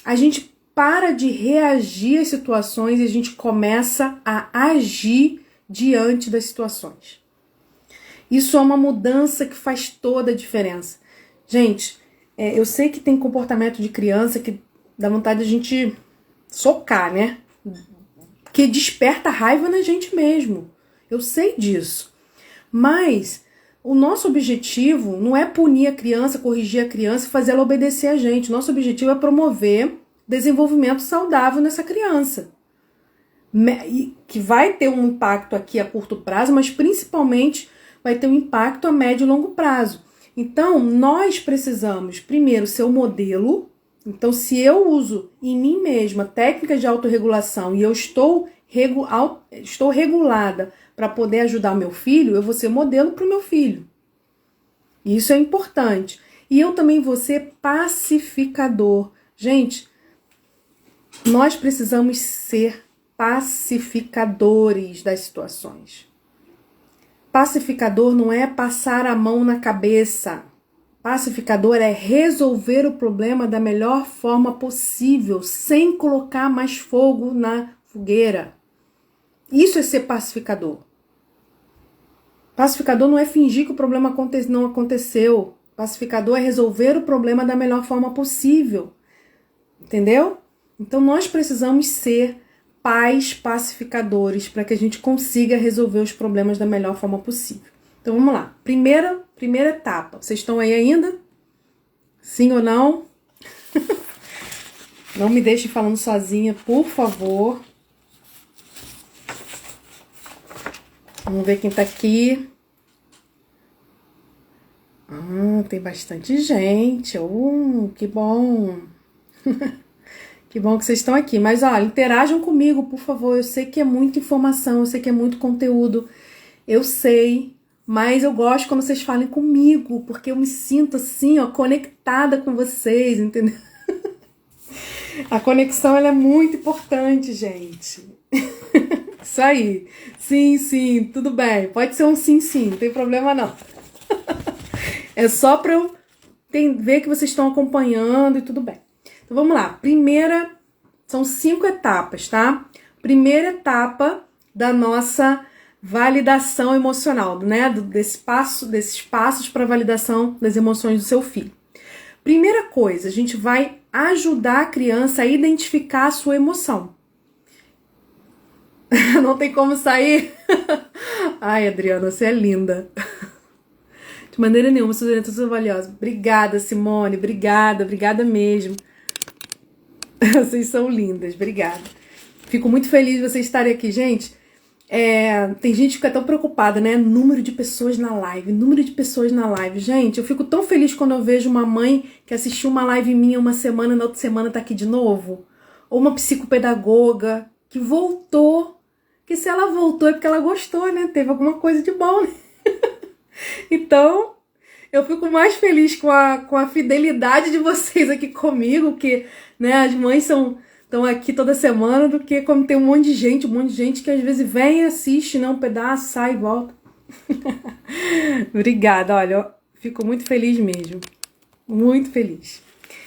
A gente para de reagir às situações e a gente começa a agir diante das situações. Isso é uma mudança que faz toda a diferença. Gente, eu sei que tem comportamento de criança que dá vontade de a gente socar, né? Que desperta raiva na gente mesmo. Eu sei disso. Mas o nosso objetivo não é punir a criança, corrigir a criança e fazer ela obedecer a gente. Nosso objetivo é promover desenvolvimento saudável nessa criança. Que vai ter um impacto aqui a curto prazo, mas principalmente vai ter um impacto a médio e longo prazo. Então, nós precisamos, primeiro, ser o modelo. Então, se eu uso em mim mesma técnicas de autorregulação e eu estou regulada para poder ajudar o meu filho, eu vou ser modelo para o meu filho. Isso é importante. E eu também vou ser pacificador. Gente, nós precisamos ser pacificadores das situações. Pacificador não é passar a mão na cabeça. Pacificador é resolver o problema da melhor forma possível, sem colocar mais fogo na fogueira. Isso é ser pacificador. Pacificador não é fingir que o problema não aconteceu. Pacificador é resolver o problema da melhor forma possível. Entendeu? Então nós precisamos ser pais pacificadores para que a gente consiga resolver os problemas da melhor forma possível. Então vamos lá. Primeira etapa. Vocês estão aí ainda? Sim ou não? Não me deixem falando sozinha, por favor. Vamos ver quem tá aqui. Tem bastante gente. Que bom. Que bom que vocês estão aqui. Mas, olha, interajam comigo, por favor. Eu sei que é muita informação, eu sei que é muito conteúdo. Eu sei, mas eu gosto quando vocês falem comigo, porque eu me sinto assim, ó, conectada com vocês, entendeu? A conexão, ela é muito importante, gente. Isso aí. Sim, tudo bem. Pode ser um sim, não tem problema não. É só pra eu ver que vocês estão acompanhando e tudo bem. Então vamos lá. São 5 etapas, tá? Primeira etapa da nossa validação emocional, né? Desses passos para validação das emoções do seu filho. Primeira coisa, a gente vai ajudar a criança a identificar a sua emoção. Não tem como sair? Ai, Adriana, você é linda. De maneira nenhuma, sua orientação é valiosa. Obrigada, Simone, obrigada mesmo. Vocês são lindas, obrigada. Fico muito feliz de vocês estarem aqui, gente. Tem gente que fica tão preocupada, né? Número de pessoas na live. Gente, eu fico tão feliz quando eu vejo uma mãe que assistiu uma live minha uma semana, na outra semana tá aqui de novo. Ou uma psicopedagoga que voltou. Que se ela voltou é porque ela gostou, né? Teve alguma coisa de bom, né? Então, eu fico mais feliz com a fidelidade de vocês aqui comigo, que, né, as mães estão aqui toda semana, do que como tem um monte de gente que às vezes vem e assiste, né, um pedaço, sai e volta. Obrigada, olha, eu fico muito feliz mesmo. Muito feliz.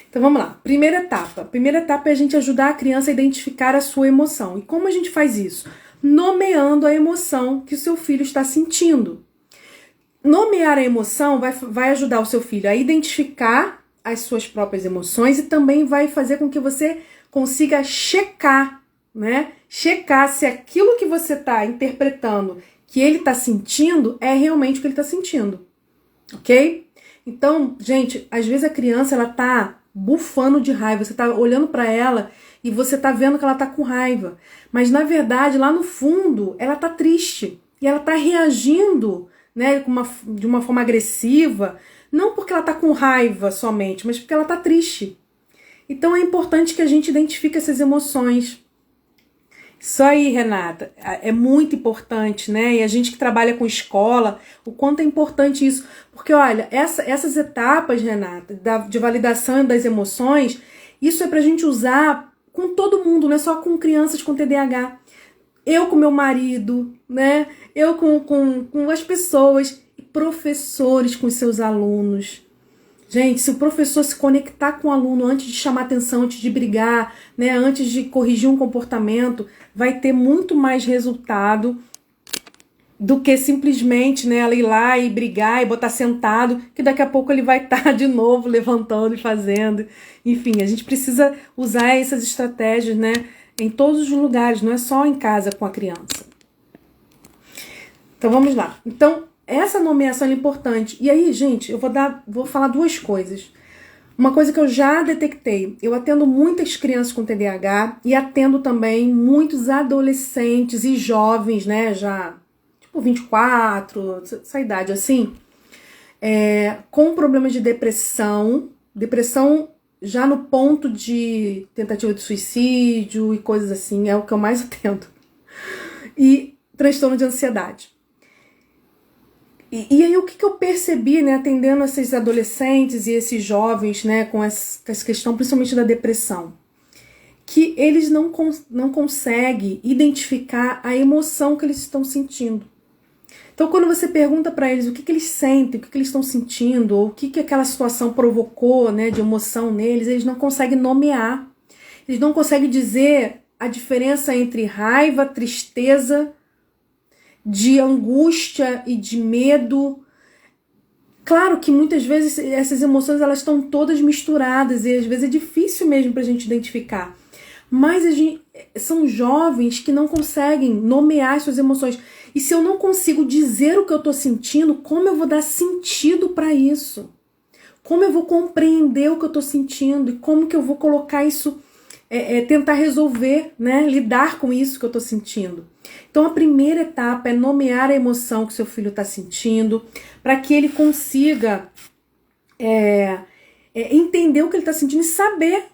Então vamos lá. Primeira etapa é a gente ajudar a criança a identificar a sua emoção. E como a gente faz isso? Nomeando a emoção que o seu filho está sentindo. Nomear a emoção vai ajudar o seu filho a identificar as suas próprias emoções e também vai fazer com que você consiga checar, né? Checar se aquilo que você está interpretando, que ele está sentindo, é realmente o que ele está sentindo, ok? Então, gente, às vezes a criança, ela tá bufando de raiva, você tá olhando para ela e você tá vendo que ela tá com raiva, mas na verdade, lá no fundo, ela tá triste e ela tá reagindo, né, de uma forma agressiva, não porque ela tá com raiva somente, mas porque ela tá triste. Então é importante que a gente identifique essas emoções. Isso aí, Renata, é muito importante, né? E a gente que trabalha com escola, o quanto é importante isso. Porque, olha, essas etapas, Renata, de validação das emoções, isso é pra gente usar com todo mundo, não é só com crianças com TDAH. Eu com meu marido, né? Eu com as pessoas, e professores com seus alunos. Gente, se o professor se conectar com o aluno antes de chamar atenção, antes de brigar, né, antes de corrigir um comportamento, vai ter muito mais resultado do que simplesmente, né, ela ir lá e brigar e botar sentado, que daqui a pouco ele vai estar de novo levantando e fazendo. Enfim, a gente precisa usar essas estratégias, né, em todos os lugares, não é só em casa com a criança. Então vamos lá. Então, essa nomeação é importante. E aí, gente, eu vou falar duas coisas. Uma coisa que eu já detectei, eu atendo muitas crianças com TDAH e atendo também muitos adolescentes e jovens, né, já tipo 24, essa idade assim. com problemas de depressão já no ponto de tentativa de suicídio e coisas assim, é o que eu mais atendo. E transtorno de ansiedade. E aí o que eu percebi, né, atendendo esses adolescentes e esses jovens, né, com essa questão principalmente da depressão, que eles não conseguem identificar a emoção que eles estão sentindo. Então, quando você pergunta para eles o que eles sentem, o que eles estão sentindo, ou o que aquela situação provocou, né, de emoção neles, eles não conseguem nomear. Eles não conseguem dizer a diferença entre raiva, tristeza, de angústia e de medo. Claro que muitas vezes essas emoções elas estão todas misturadas e às vezes é difícil mesmo para a gente identificar. Mas são jovens que não conseguem nomear as suas emoções. E se eu não consigo dizer o que eu estou sentindo, como eu vou dar sentido para isso? Como eu vou compreender o que eu estou sentindo e como que eu vou colocar isso, tentar resolver, né? Lidar com isso que eu estou sentindo. Então a primeira etapa é nomear a emoção que seu filho está sentindo, para que ele consiga entender o que ele está sentindo e saber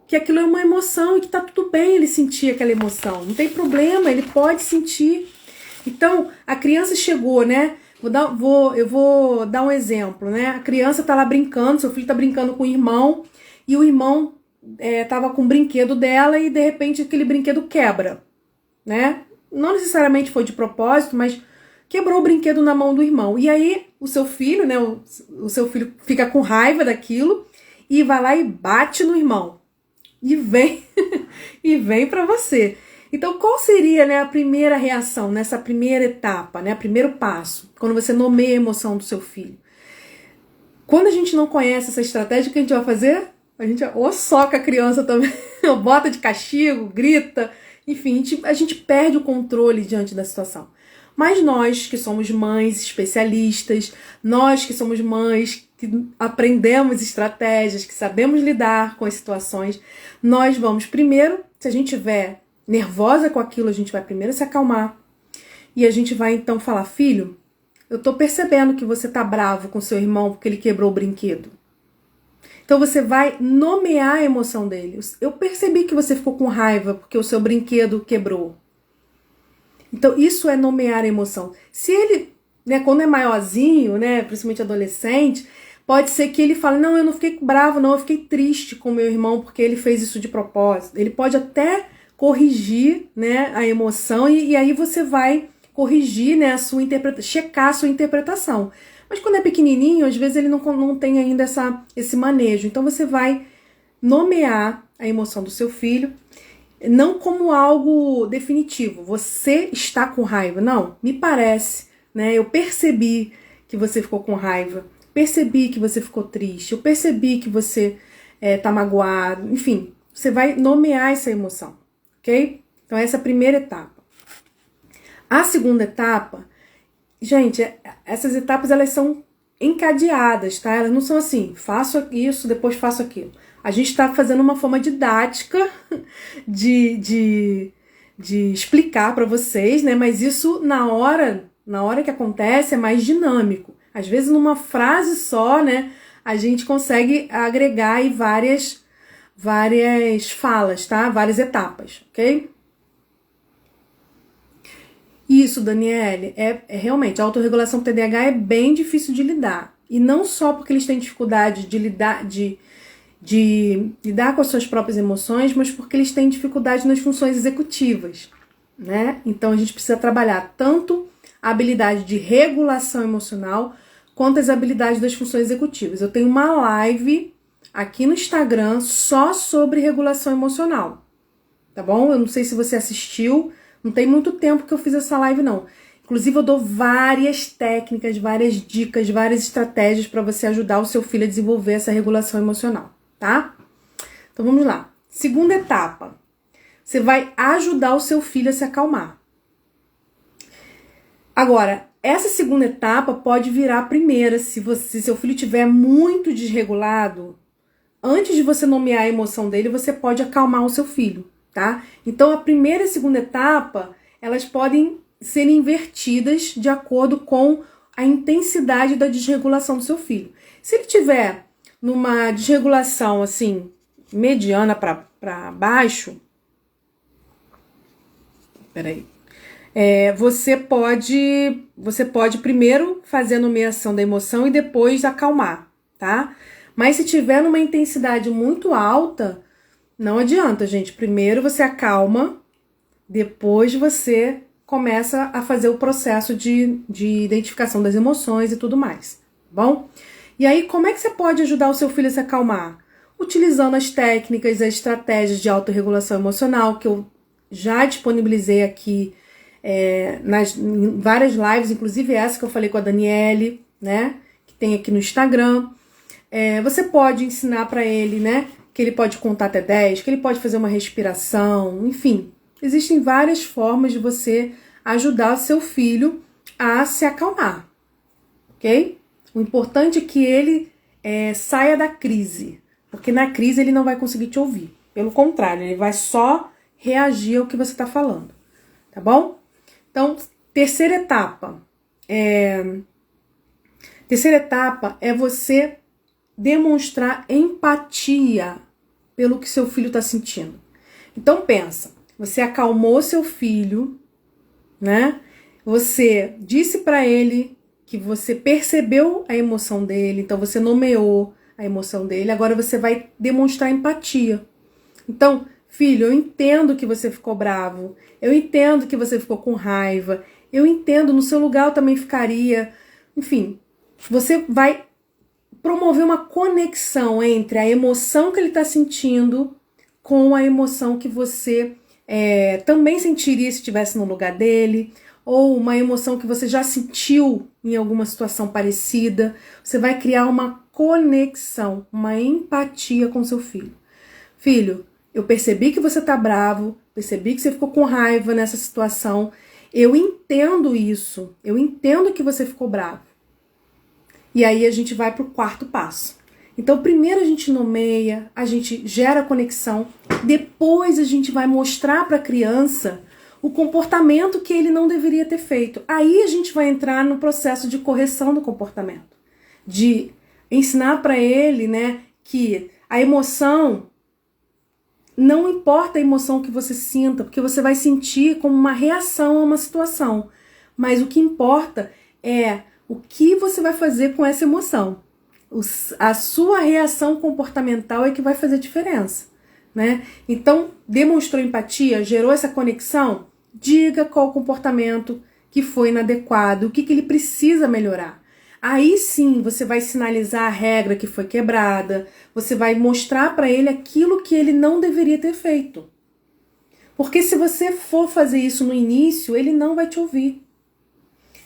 que aquilo é uma emoção e que está tudo bem ele sentir aquela emoção. Não tem problema, ele pode sentir. Então, a criança chegou, né? Eu vou dar um exemplo, né? A criança tá lá brincando, seu filho tá brincando com o irmão, e o irmão tava com o brinquedo dela e de repente aquele brinquedo quebra, né? Não necessariamente foi de propósito, mas quebrou o brinquedo na mão do irmão. E aí o seu filho, né? O seu filho fica com raiva daquilo e vai lá e bate no irmão. E vem, e vem para você. Então, qual seria, né, a primeira reação nessa primeira etapa, né, o primeiro passo, quando você nomeia a emoção do seu filho? Quando a gente não conhece essa estratégia, o que a gente vai fazer? A gente ou soca a criança também, ou bota de castigo, grita, enfim, a gente perde o controle diante da situação. Mas nós que somos mães especialistas, nós que somos mães que aprendemos estratégias, que sabemos lidar com as situações, nós vamos primeiro, se a gente tiver nervosa com aquilo, a gente vai primeiro se acalmar. E a gente vai então falar: filho, eu tô percebendo que você tá bravo com seu irmão porque ele quebrou o brinquedo. Então você vai nomear a emoção dele. Eu percebi que você ficou com raiva porque o seu brinquedo quebrou. Então isso é nomear a emoção. Se ele, né, quando é maiorzinho, né, principalmente adolescente, pode ser que ele fale: não, eu não fiquei bravo, não, eu fiquei triste com meu irmão porque ele fez isso de propósito. Ele pode até corrigir, né, a emoção e aí você vai corrigir, né, checar a sua interpretação. Mas quando é pequenininho, às vezes ele não tem ainda esse manejo. Então você vai nomear a emoção do seu filho, não como algo definitivo. Você está com raiva. Não, me parece, né, eu percebi que você ficou com raiva, percebi que você ficou triste, eu percebi que você tá magoado. Enfim, você vai nomear essa emoção. Ok? Então essa é a primeira etapa. A segunda etapa, gente, essas etapas elas são encadeadas, tá? Elas não são assim, faço isso, depois faço aquilo. A gente está fazendo uma forma didática de explicar para vocês, né? Mas isso na hora que acontece é mais dinâmico. Às vezes numa frase só, né? A gente consegue agregar aí várias falas, tá? Várias etapas, ok? Isso, Daniele, realmente, a autorregulação TDAH é bem difícil de lidar. E não só porque eles têm dificuldade de lidar com as suas próprias emoções, mas porque eles têm dificuldade nas funções executivas, né? Então a gente precisa trabalhar tanto a habilidade de regulação emocional quanto as habilidades das funções executivas. Eu tenho uma live aqui no Instagram só sobre regulação emocional, tá bom? Eu não sei se você assistiu, não tem muito tempo que eu fiz essa live não. Inclusive eu dou várias técnicas, várias dicas, várias estratégias para você ajudar o seu filho a desenvolver essa regulação emocional, tá? Então vamos lá. Segunda etapa, você vai ajudar o seu filho a se acalmar. Agora, essa segunda etapa pode virar a primeira, se seu filho estiver muito desregulado. Antes de você nomear a emoção dele, você pode acalmar o seu filho, tá? Então, a primeira e a segunda etapa, elas podem ser invertidas de acordo com a intensidade da desregulação do seu filho. Se ele tiver numa desregulação assim, mediana para baixo, peraí, você pode primeiro fazer a nomeação da emoção e depois acalmar, tá? Mas se tiver numa intensidade muito alta, não adianta, gente. Primeiro você acalma, depois você começa a fazer o processo de identificação das emoções e tudo mais, tá bom? E aí, como é que você pode ajudar o seu filho a se acalmar? Utilizando as técnicas, as estratégias de autorregulação emocional, que eu já disponibilizei aqui em várias lives, inclusive essa que eu falei com a Daniele, né? Que tem aqui no Instagram. Você pode ensinar para ele, né? Que ele pode contar até 10, que ele pode fazer uma respiração, enfim. Existem várias formas de você ajudar o seu filho a se acalmar, ok? O importante é que ele saia da crise, porque na crise ele não vai conseguir te ouvir. Pelo contrário, ele vai só reagir ao que você está falando, tá bom? Então, terceira etapa é você demonstrar empatia pelo que seu filho está sentindo. Então pensa, você acalmou seu filho, né? Você disse para ele que você percebeu a emoção dele, então você nomeou a emoção dele, agora você vai demonstrar empatia. Então, filho, eu entendo que você ficou bravo, eu entendo que você ficou com raiva, eu entendo, no seu lugar eu também ficaria. Enfim, você vai promover uma conexão entre a emoção que ele está sentindo com a emoção que você também sentiria se estivesse no lugar dele, ou uma emoção que você já sentiu em alguma situação parecida. Você vai criar uma conexão, uma empatia com seu filho. Filho, eu percebi que você tá bravo, percebi que você ficou com raiva nessa situação, eu entendo isso, eu entendo que você ficou bravo. E aí a gente vai pro quarto passo. Então primeiro a gente nomeia, a gente gera conexão, depois a gente vai mostrar para a criança o comportamento que ele não deveria ter feito. Aí a gente vai entrar no processo de correção do comportamento, de ensinar para ele, né, que a emoção, não importa a emoção que você sinta, porque você vai sentir como uma reação a uma situação, mas o que importa é o que você vai fazer com essa emoção. A sua reação comportamental é que vai fazer diferença, né? Então, demonstrou empatia, gerou essa conexão, diga qual o comportamento que foi inadequado, o que ele precisa melhorar. Aí sim, você vai sinalizar a regra que foi quebrada, você vai mostrar para ele aquilo que ele não deveria ter feito. Porque se você for fazer isso no início, ele não vai te ouvir.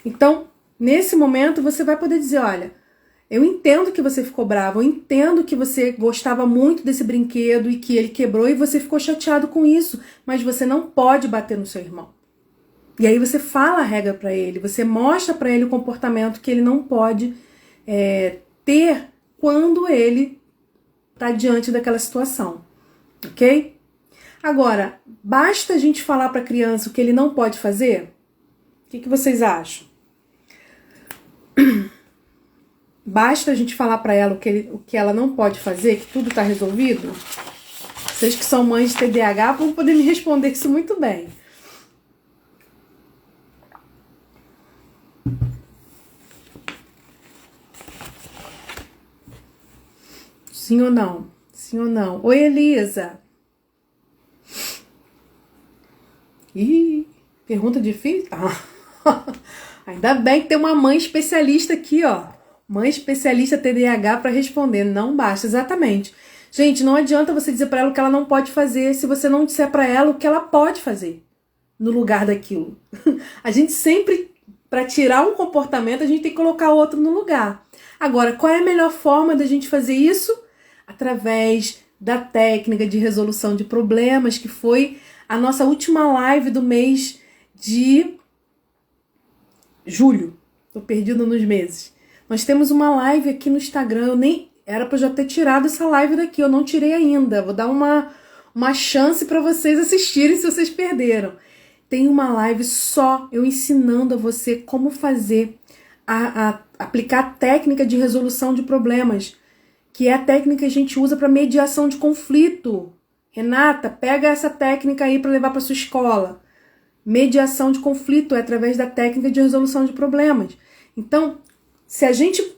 Então, nesse momento, você vai poder dizer, olha, eu entendo que você ficou bravo, eu entendo que você gostava muito desse brinquedo e que ele quebrou e você ficou chateado com isso, mas você não pode bater no seu irmão. E aí você fala a regra para ele, você mostra para ele o comportamento que ele não pode ter quando ele está diante daquela situação, ok? Agora, basta a gente falar para a criança o que ele não pode fazer? O que vocês acham? Basta a gente falar para ela o que ela não pode fazer, que tudo está resolvido? Vocês que são mães de TDAH vão poder me responder isso muito bem. Sim ou não? Sim ou não? Oi, Elisa. Ih, pergunta difícil? Ainda bem que tem uma mãe especialista aqui, ó. Mãe especialista TDAH para responder. Não basta, exatamente. Gente, não adianta você dizer para ela o que ela não pode fazer se você não disser para ela o que ela pode fazer no lugar daquilo. A gente sempre, para tirar um comportamento, a gente tem que colocar outro no lugar. Agora, qual é a melhor forma da gente fazer isso? Através da técnica de resolução de problemas, que foi a nossa última live do mês de julho. Tô perdida nos meses. Nós temos uma live aqui no Instagram, era para eu já ter tirado essa live daqui, eu não tirei ainda. Vou dar uma chance para vocês assistirem se vocês perderam. Tem uma live só eu ensinando a você como fazer a aplicar a técnica de resolução de problemas, que é a técnica que a gente usa para mediação de conflito. Renata, pega essa técnica aí para levar para sua escola. Mediação de conflito é através da técnica de resolução de problemas. Então, se a gente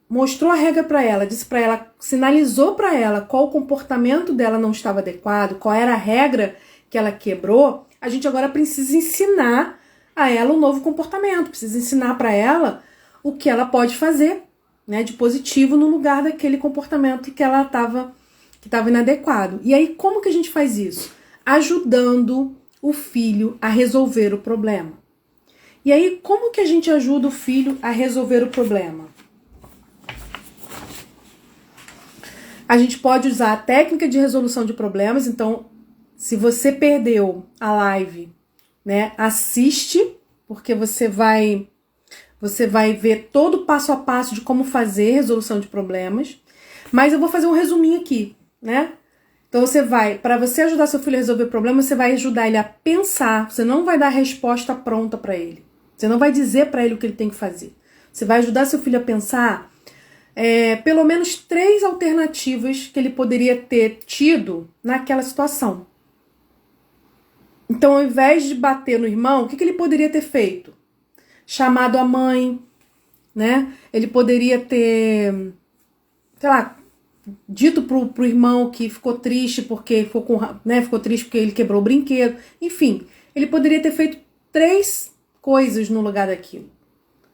mostrou a regra para ela, disse para ela, sinalizou para ela qual o comportamento dela não estava adequado, qual era a regra que ela quebrou, a gente agora precisa ensinar a ela um novo comportamento, precisa ensinar para ela o que ela pode fazer, né, de positivo no lugar daquele comportamento que ela estava inadequado. E aí, como que a gente faz isso? Ajudando o filho a resolver o problema. E aí, como que a gente ajuda o filho a resolver o problema? A gente pode usar a técnica de resolução de problemas. Então, se você perdeu a live, né, assiste, porque você vai ver todo o passo a passo de como fazer resolução de problemas. Mas eu vou fazer um resuminho aqui, né? Então para você ajudar seu filho a resolver problemas, você vai ajudar ele a pensar. Você não vai dar a resposta pronta para ele. Você não vai dizer para ele o que ele tem que fazer. Você vai ajudar seu filho a pensar pelo menos 3 alternativas que ele poderia ter tido naquela situação. Então, ao invés de bater no irmão, o que ele poderia ter feito? Chamado a mãe, né? Ele poderia ter, sei lá, dito pro irmão que ficou triste porque ficou triste porque ele quebrou o brinquedo. Enfim, ele poderia ter feito 3 coisas no lugar daquilo,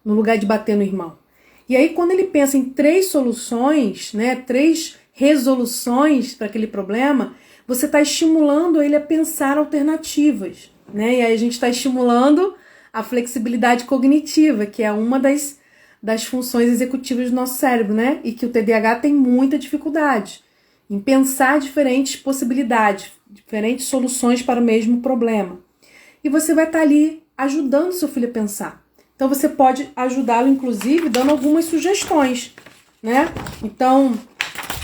no lugar de bater no irmão. E aí, quando ele pensa em 3 soluções, né, 3 resoluções para aquele problema, você está estimulando ele a pensar alternativas, né? E aí a gente está estimulando a flexibilidade cognitiva, que é uma das funções executivas do nosso cérebro, né? E que o TDAH tem muita dificuldade em pensar diferentes possibilidades, diferentes soluções para o mesmo problema. E você vai estar ali ajudando seu filho a pensar. Então você pode ajudá-lo, inclusive, dando algumas sugestões, né? Então,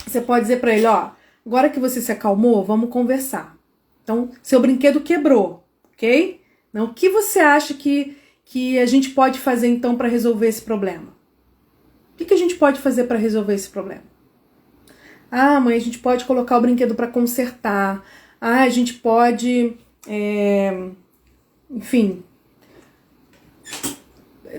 você pode dizer para ele, ó, agora que você se acalmou, vamos conversar. Então, seu brinquedo quebrou, ok? Então, o que você acha que a gente pode fazer, então, para resolver esse problema? O que a gente pode fazer para resolver esse problema? Ah, mãe, a gente pode colocar o brinquedo para consertar. Ah, a gente pode, enfim,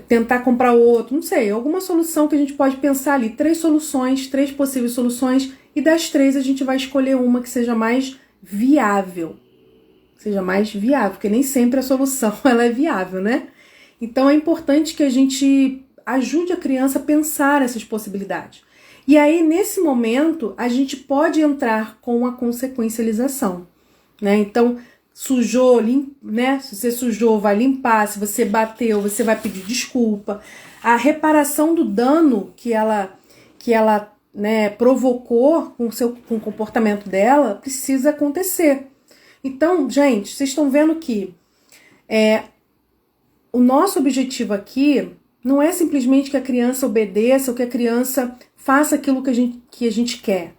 tentar comprar outro. Não sei, alguma solução que a gente pode pensar ali. 3 soluções, 3 possíveis soluções. E das 3 a gente vai escolher uma que seja mais viável. Porque nem sempre a solução ela é viável, né? Então é importante que a gente ajude a criança a pensar essas possibilidades. E aí, nesse momento, a gente pode entrar com a consequencialização, né? Então, sujou, né? Se você sujou, vai limpar. Se você bateu, você vai pedir desculpa. A reparação do dano que ela né, provocou com o comportamento dela precisa acontecer. Então, gente, vocês estão vendo que o nosso objetivo aqui não é simplesmente que a criança obedeça ou que a criança faça aquilo que a gente quer.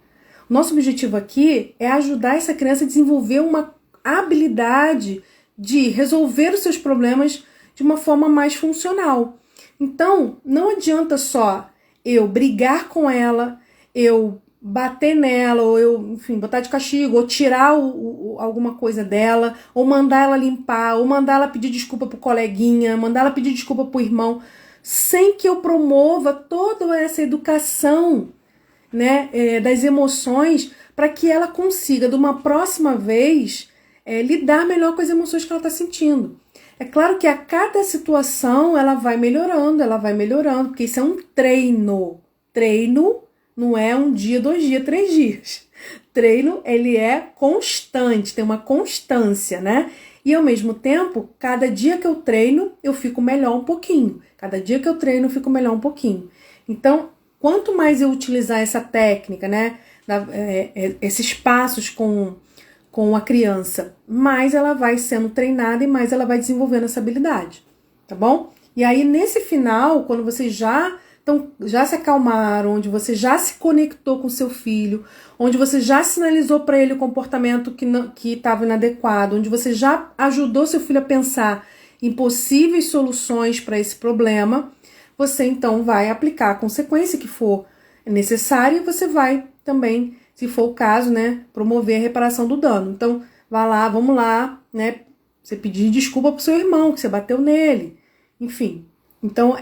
O nosso objetivo aqui é ajudar essa criança a desenvolver uma habilidade de resolver os seus problemas de uma forma mais funcional. Então, não adianta só eu brigar com ela, eu bater nela, ou eu, enfim, botar de castigo, ou tirar alguma coisa dela, ou mandar ela limpar, ou mandar ela pedir desculpa pro coleguinha, mandar ela pedir desculpa pro irmão, sem que eu promova toda essa educação, né, das emoções, para que ela consiga, de uma próxima vez, lidar melhor com as emoções que ela está sentindo. É claro que a cada situação ela vai melhorando, porque isso é um treino. Treino não é 1 dia, 2 dias, 3 dias. Treino, ele é constante, tem uma constância, né? E ao mesmo tempo, cada dia que eu treino, eu fico melhor um pouquinho. Então, quanto mais eu utilizar essa técnica, né? Esses passos com a criança, mais ela vai sendo treinada e mais ela vai desenvolvendo essa habilidade, tá bom? E aí, nesse final, quando vocês já se acalmaram, onde você já se conectou com seu filho, onde você já sinalizou para ele o comportamento que estava inadequado, onde você já ajudou seu filho a pensar em possíveis soluções para esse problema, você então vai aplicar a consequência que for necessária e você vai também, se for o caso, né, promover a reparação do dano. Então, vai lá, vamos lá, né, você pedir desculpa pro seu irmão, que você bateu nele, enfim. Então,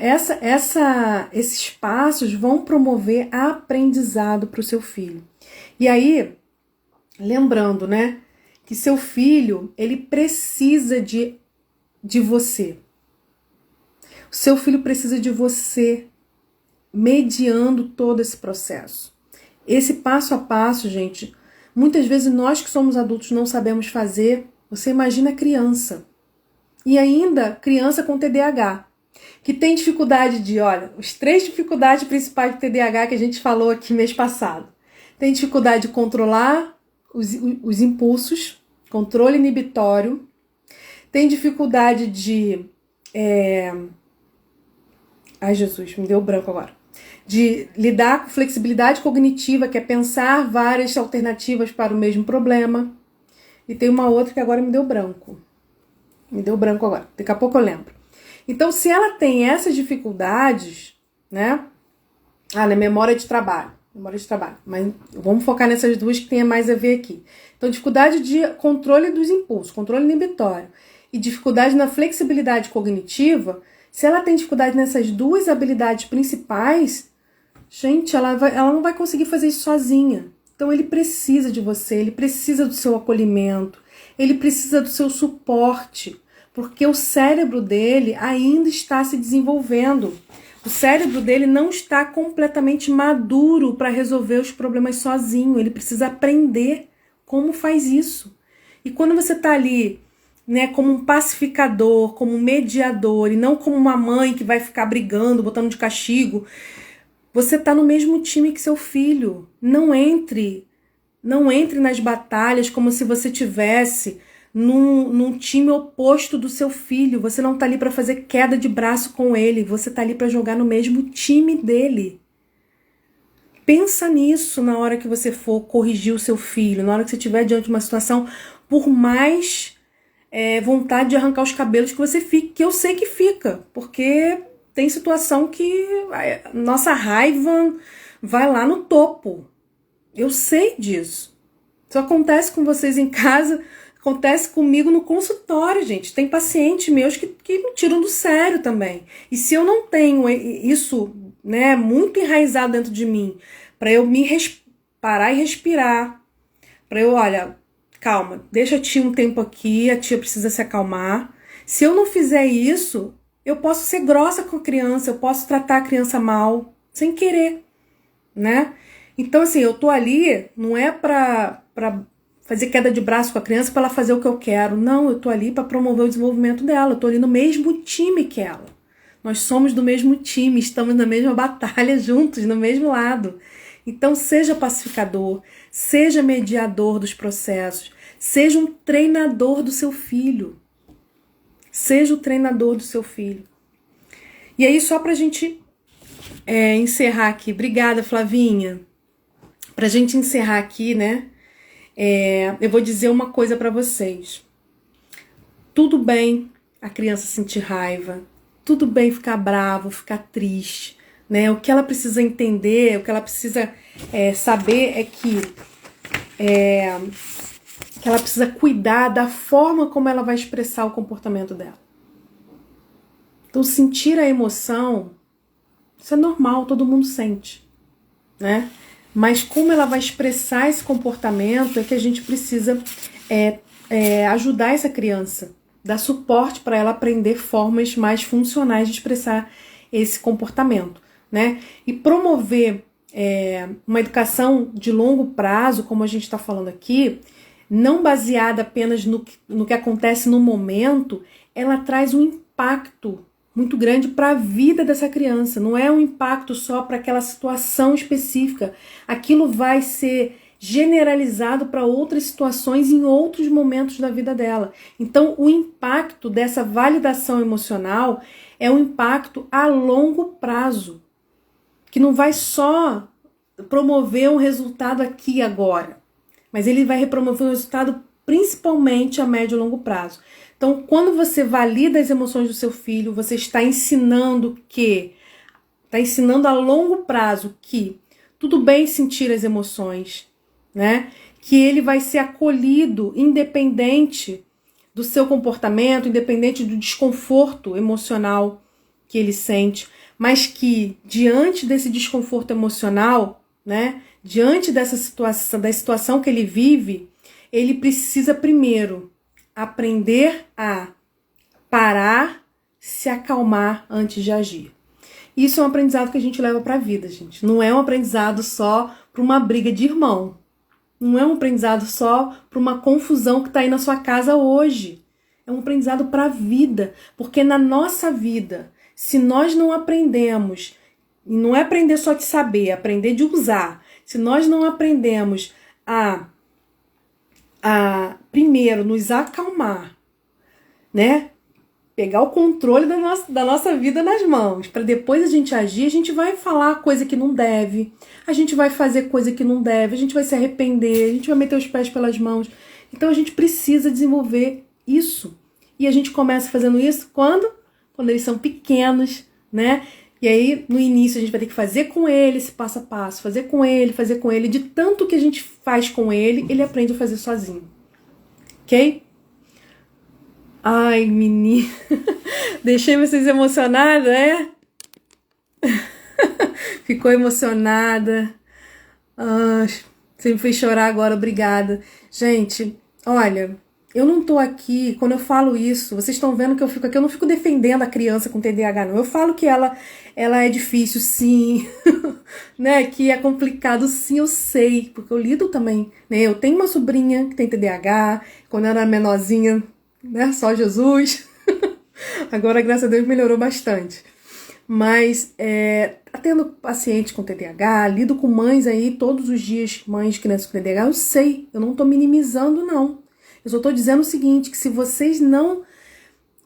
esses passos vão promover aprendizado para o seu filho. E aí, lembrando, né, que seu filho, ele precisa de você. O seu filho precisa de você mediando todo esse processo. Esse passo a passo, gente, muitas vezes nós que somos adultos não sabemos fazer. Você imagina a criança. E ainda criança com TDAH, que tem dificuldade olha, as 3 dificuldades principais do TDAH que a gente falou aqui mês passado. Tem dificuldade de controlar os impulsos, controle inibitório. Tem dificuldade de... Ai, Jesus, me deu branco agora. De lidar com flexibilidade cognitiva, que é pensar várias alternativas para o mesmo problema. E tem uma outra que agora me deu branco. Me deu branco agora. Daqui a pouco eu lembro. Então, se ela tem essas dificuldades, né? Na memória de trabalho. Memória de trabalho. Mas vamos focar nessas 2 que tem mais a ver aqui. Então, dificuldade de controle dos impulsos, controle inibitório. E dificuldade na flexibilidade cognitiva. Se ela tem dificuldade nessas 2 habilidades principais, gente, ela não vai conseguir fazer isso sozinha. Então, ele precisa de você, ele precisa do seu acolhimento, ele precisa do seu suporte, porque o cérebro dele ainda está se desenvolvendo. O cérebro dele não está completamente maduro para resolver os problemas sozinho. Ele precisa aprender como faz isso. E quando você está ali, né, como um pacificador, como um mediador, e não como uma mãe que vai ficar brigando, botando de castigo, você está no mesmo time que seu filho. Não entre nas batalhas como se você tivesse num time oposto do seu filho. Você não está ali para fazer queda de braço com ele. Você está ali para jogar no mesmo time dele. Pensa nisso na hora que você for corrigir o seu filho, na hora que você estiver diante de uma situação, por mais vontade de arrancar os cabelos que você fique, que eu sei que fica, porque tem situação que nossa raiva vai lá no topo. Eu sei disso. Isso acontece com vocês em casa, acontece comigo no consultório, gente. Tem pacientes meus que me tiram do sério também. E se eu não tenho isso, né, muito enraizado dentro de mim, para eu parar e respirar, para eu, olha, calma, deixa a tia um tempo aqui, a tia precisa se acalmar. Se eu não fizer isso, eu posso ser grossa com a criança, eu posso tratar a criança mal, sem querer, né? Então, assim, eu tô ali, não é pra fazer queda de braço com a criança para ela fazer o que eu quero. Não, eu tô ali para promover o desenvolvimento dela, eu tô ali no mesmo time que ela. Nós somos do mesmo time, estamos na mesma batalha juntos, no mesmo lado. Então, seja pacificador, seja mediador dos processos, seja um treinador do seu filho. Seja o treinador do seu filho. E aí, só pra gente encerrar aqui. Obrigada, Flavinha. Pra gente encerrar aqui, né? Eu vou dizer uma coisa pra vocês. Tudo bem a criança sentir raiva. Tudo bem ficar bravo, ficar triste. Né? O que ela precisa entender, o que ela precisa saber é que ela precisa cuidar da forma como ela vai expressar o comportamento dela. Então, sentir a emoção, isso é normal, todo mundo sente, né? Mas como ela vai expressar esse comportamento é que a gente precisa ajudar essa criança, dar suporte para ela aprender formas mais funcionais de expressar esse comportamento, né? E promover uma educação de longo prazo, como a gente está falando aqui, não baseada apenas no que acontece no momento, ela traz um impacto muito grande para a vida dessa criança. Não é um impacto só para aquela situação específica. Aquilo vai ser generalizado para outras situações em outros momentos da vida dela. Então, o impacto dessa validação emocional é um impacto a longo prazo, que não vai só promover um resultado aqui e agora, mas ele vai promover um resultado principalmente a médio e longo prazo. Então, quando você valida as emoções do seu filho, você está ensinando que Está ensinando a longo prazo que tudo bem sentir as emoções, né? Que ele vai ser acolhido independente do seu comportamento, independente do desconforto emocional que ele sente, mas que diante desse desconforto emocional, né? Diante dessa situação, da situação que ele vive, ele precisa primeiro aprender a parar, se acalmar antes de agir. Isso é um aprendizado que a gente leva para a vida, gente. Não é um aprendizado só para uma briga de irmão. Não é um aprendizado só para uma confusão que está aí na sua casa hoje. É um aprendizado para a vida. Porque na nossa vida, se nós não aprendemos, e não é aprender só de saber, é aprender de usar. Se nós não aprendemos a primeiro nos acalmar, né? Pegar o controle da nossa vida nas mãos, para depois a gente agir, a gente vai falar coisa que não deve, a gente vai fazer coisa que não deve, a gente vai se arrepender, a gente vai meter os pés pelas mãos. Então a gente precisa desenvolver isso. E a gente começa fazendo isso quando? Quando eles são pequenos, né? E aí, no início, a gente vai ter que fazer com ele esse passo a passo, fazer com ele. De tanto que a gente faz com ele, ele aprende a fazer sozinho. Ok? Ai, menina. Deixei vocês emocionadas, é? Ficou emocionada. Você me fez chorar agora, obrigada. Gente, olha, eu não tô aqui, quando eu falo isso, vocês estão vendo que eu fico aqui, eu não fico defendendo a criança com TDAH, não. Eu falo que ela é difícil, sim, né? Que é complicado, sim, eu sei, porque eu lido também, né? Eu tenho uma sobrinha que tem TDAH, quando eu era menorzinha, né? Só Jesus. Agora, graças a Deus, melhorou bastante. Mas, tendo paciente com TDAH, lido com mães aí todos os dias, mães de crianças com TDAH, eu sei, eu não tô minimizando, não. Eu só tô dizendo o seguinte, que se vocês não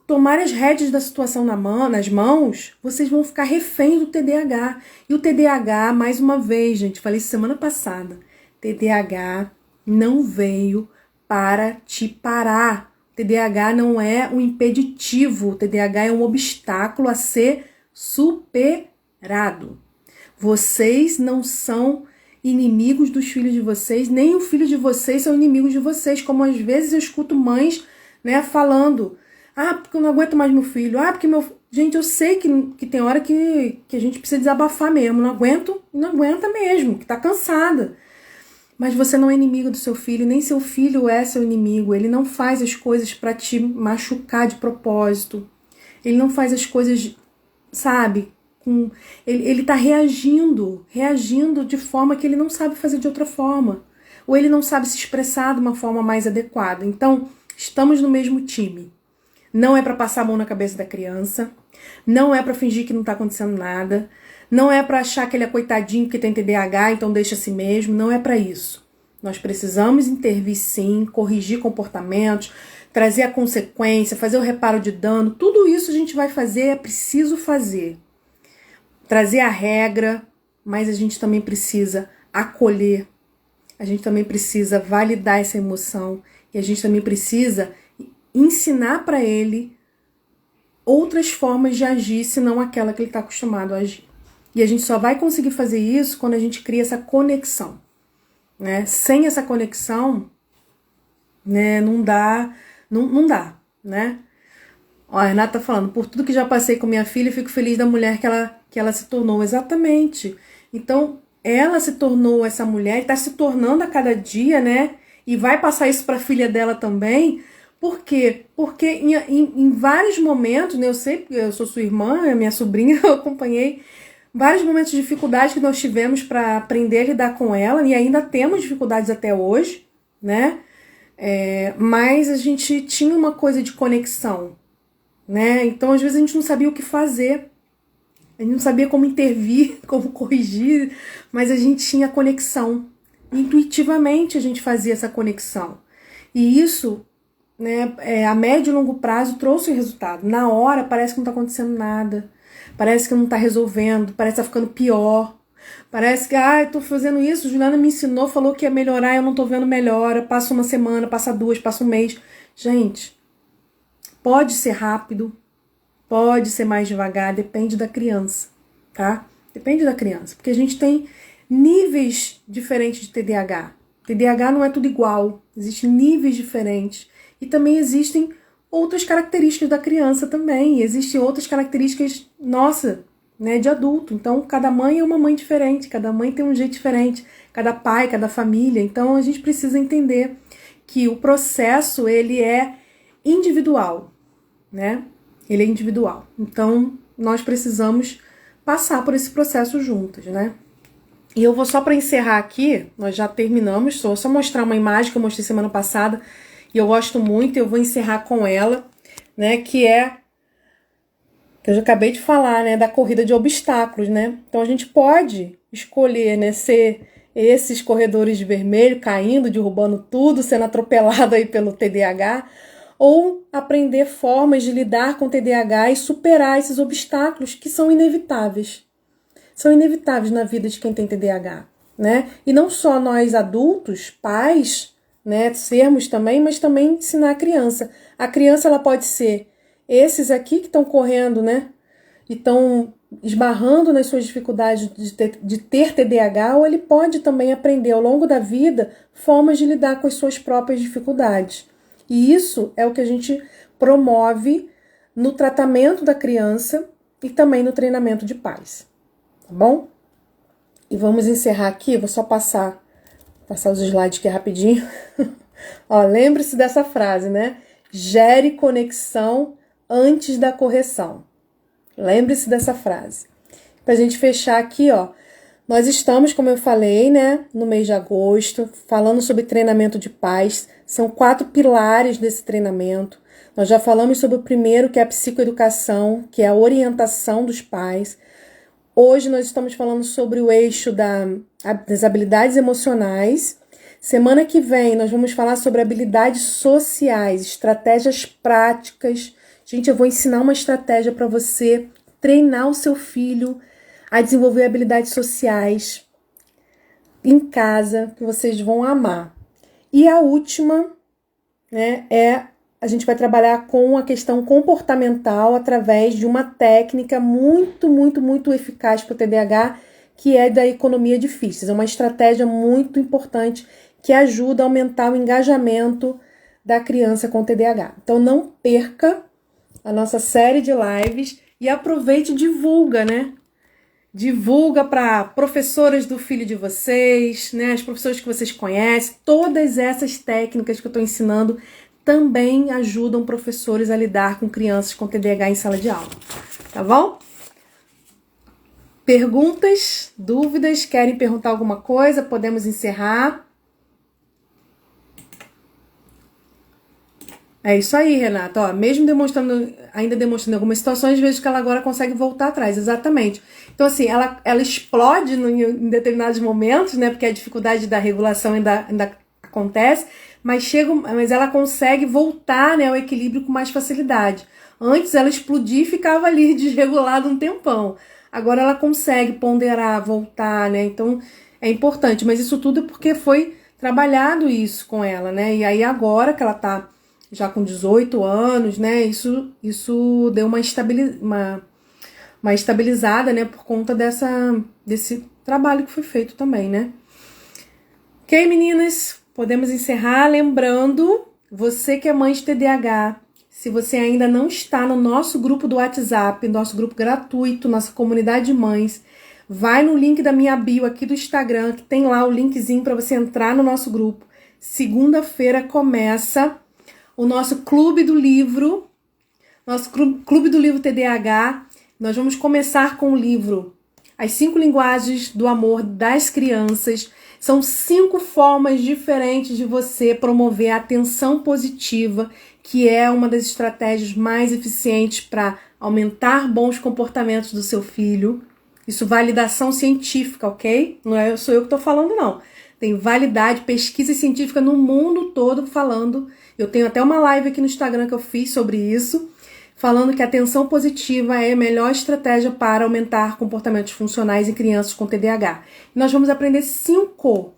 tomarem as rédeas da situação nas mãos, vocês vão ficar reféns do TDAH. E o TDAH, mais uma vez, gente, falei semana passada, TDAH não veio para te parar. TDAH não é um impeditivo, o TDAH é um obstáculo a ser superado. Vocês não são inimigos dos filhos de vocês, nem o filho de vocês são inimigos de vocês, como às vezes eu escuto mães, né, falando, porque eu não aguento mais meu filho, porque meu... Gente, eu sei que tem hora que a gente precisa desabafar mesmo, não aguenta mesmo, que tá cansada. Mas você não é inimigo do seu filho, nem seu filho é seu inimigo. Ele não faz as coisas para te machucar de propósito. Ele não faz as coisas, sabe? Ele tá reagindo de forma que ele não sabe fazer de outra forma. Ou ele não sabe se expressar de uma forma mais adequada. Então, estamos no mesmo time. Não é para passar a mão na cabeça da criança. Não é para fingir que não tá acontecendo nada. Não é para achar que ele é coitadinho que tem TDAH, então deixa assim mesmo. Não é para isso. Nós precisamos intervir sim, corrigir comportamentos, trazer a consequência, fazer o reparo de dano. Tudo isso a gente vai fazer, é preciso fazer. Trazer a regra, mas a gente também precisa acolher. A gente também precisa validar essa emoção. E a gente também precisa ensinar para ele outras formas de agir, senão aquela que ele está acostumado a agir. E a gente só vai conseguir fazer isso quando a gente cria essa conexão, né? Sem essa conexão, né, não dá, né? Ó, a Renata tá falando, por tudo que já passei com minha filha, eu fico feliz da mulher que ela se tornou. Exatamente. Então, ela se tornou essa mulher, está se tornando a cada dia, né? E vai passar isso para a filha dela também. Por quê? Porque em vários momentos, né, eu sei, porque eu sou sua irmã, minha sobrinha, eu acompanhei vários momentos de dificuldade que nós tivemos para aprender a lidar com ela, e ainda temos dificuldades até hoje, né? Mas a gente tinha uma coisa de conexão, né? Então, às vezes, a gente não sabia o que fazer, a gente não sabia como intervir, como corrigir, mas a gente tinha conexão. Intuitivamente, a gente fazia essa conexão. E isso, né, a médio e longo prazo trouxe o resultado. Na hora, parece que não está acontecendo nada. Parece que não tá resolvendo, parece que tá ficando pior. Parece que, eu tô fazendo isso, Juliana me ensinou, falou que ia melhorar, eu não tô vendo melhora. Passa uma semana, passa duas, passa um mês. Gente, pode ser rápido, pode ser mais devagar, depende da criança, tá? Depende da criança, porque a gente tem níveis diferentes de TDAH. TDAH não é tudo igual, existem níveis diferentes. E também existem outras características da criança também. Existem outras características, nossa, né, de adulto. Então, cada mãe é uma mãe diferente, cada mãe tem um jeito diferente, cada pai, cada família. Então, a gente precisa entender que o processo, ele é individual, né? Ele é individual. Então, nós precisamos passar por esse processo juntos, né? E eu vou só para encerrar aqui, nós já terminamos, só mostrar uma imagem que eu mostrei semana passada, e eu gosto muito, eu vou encerrar com ela, né, que é, que eu já acabei de falar, né, da corrida de obstáculos, né? Então a gente pode escolher, né, ser esses corredores de vermelho, caindo, derrubando tudo, sendo atropelado aí pelo TDAH, ou aprender formas de lidar com o TDAH e superar esses obstáculos que são inevitáveis. São inevitáveis na vida de quem tem TDAH, né? E não só nós adultos, pais, né, sermos também, mas também ensinar a criança. A criança, ela pode ser esses aqui que estão correndo, né, e estão esbarrando nas suas dificuldades de ter TDAH, ou ele pode também aprender ao longo da vida formas de lidar com as suas próprias dificuldades. E isso é o que a gente promove no tratamento da criança e também no treinamento de pais. Tá bom? E vamos encerrar aqui, vou só passar os slides aqui rapidinho. Ó, lembre-se dessa frase, né? Gere conexão antes da correção. Lembre-se dessa frase. Pra gente fechar aqui, ó, nós estamos, como eu falei, né, no mês de agosto, falando sobre treinamento de pais. São 4 pilares desse treinamento. Nós já falamos sobre o primeiro, que é a psicoeducação, que é a orientação dos pais. Hoje nós estamos falando sobre o eixo das habilidades emocionais. Semana que vem nós vamos falar sobre habilidades sociais, estratégias práticas. Gente, eu vou ensinar uma estratégia para você treinar o seu filho a desenvolver habilidades sociais em casa, que vocês vão amar. E a última, né, a gente vai trabalhar com a questão comportamental através de uma técnica muito, muito, muito eficaz para o TDAH, que é da economia de fichas. É uma estratégia muito importante que ajuda a aumentar o engajamento da criança com TDAH. Então não perca a nossa série de lives e aproveite e divulga, né? Divulga para professoras do filho de vocês, né? As professoras que vocês conhecem. Todas essas técnicas que eu estou ensinando também ajudam professores a lidar com crianças com TDAH em sala de aula. Tá bom? Perguntas, dúvidas, querem perguntar alguma coisa? Podemos encerrar. É isso aí, Renata. Ó, mesmo ainda demonstrando algumas situações, vejo que ela agora consegue voltar atrás. Exatamente. Então, assim, ela explode em determinados momentos, né? Porque a dificuldade da regulação ainda acontece, mas ela consegue voltar, né, ao equilíbrio com mais facilidade. Antes ela explodia e ficava ali desregulada um tempão. Agora ela consegue ponderar, voltar, né? Então é importante, mas isso tudo é porque foi trabalhado isso com ela, né? E aí agora que ela tá já com 18 anos, né? Isso deu uma estabilizada, né? Por conta desse trabalho que foi feito também, né? Ok, meninas? Podemos encerrar lembrando, você que é mãe de TDAH, se você ainda não está no nosso grupo do WhatsApp, nosso grupo gratuito, nossa comunidade de mães, vai no link da minha bio aqui do Instagram, que tem lá o linkzinho para você entrar no nosso grupo. Segunda-feira começa o nosso Clube do Livro, nosso Clube do Livro TDAH. Nós vamos começar com o livro As 5 Linguagens do Amor das Crianças. São 5 formas diferentes de você promover a atenção positiva, que é uma das estratégias mais eficientes para aumentar bons comportamentos do seu filho. Isso validação científica, ok? Não sou eu que estou falando, não. Tem validade, pesquisa científica no mundo todo falando. Eu tenho até uma live aqui no Instagram que eu fiz sobre isso, falando que a atenção positiva é a melhor estratégia para aumentar comportamentos funcionais em crianças com TDAH. E nós vamos aprender 5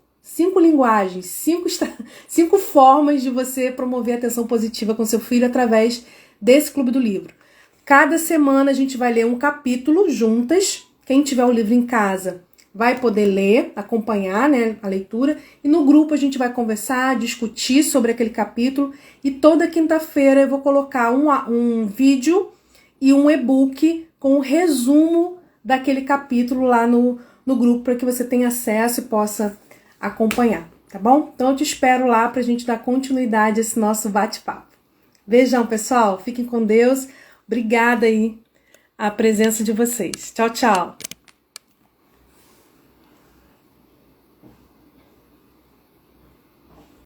linguagens, 5 formas de você promover a atenção positiva com seu filho através desse Clube do Livro. Cada semana a gente vai ler um capítulo juntas, Quem tiver o livro em casa vai poder ler, acompanhar, né, a leitura, e no grupo a gente vai conversar, discutir sobre aquele capítulo, e toda quinta-feira eu vou colocar um vídeo e um e-book com o resumo daquele capítulo lá no grupo, para que você tenha acesso e possa acompanhar, tá bom? Então eu te espero lá pra gente dar continuidade a esse nosso bate-papo. Beijão, pessoal, fiquem com Deus, obrigada aí a presença de vocês. Tchau, tchau!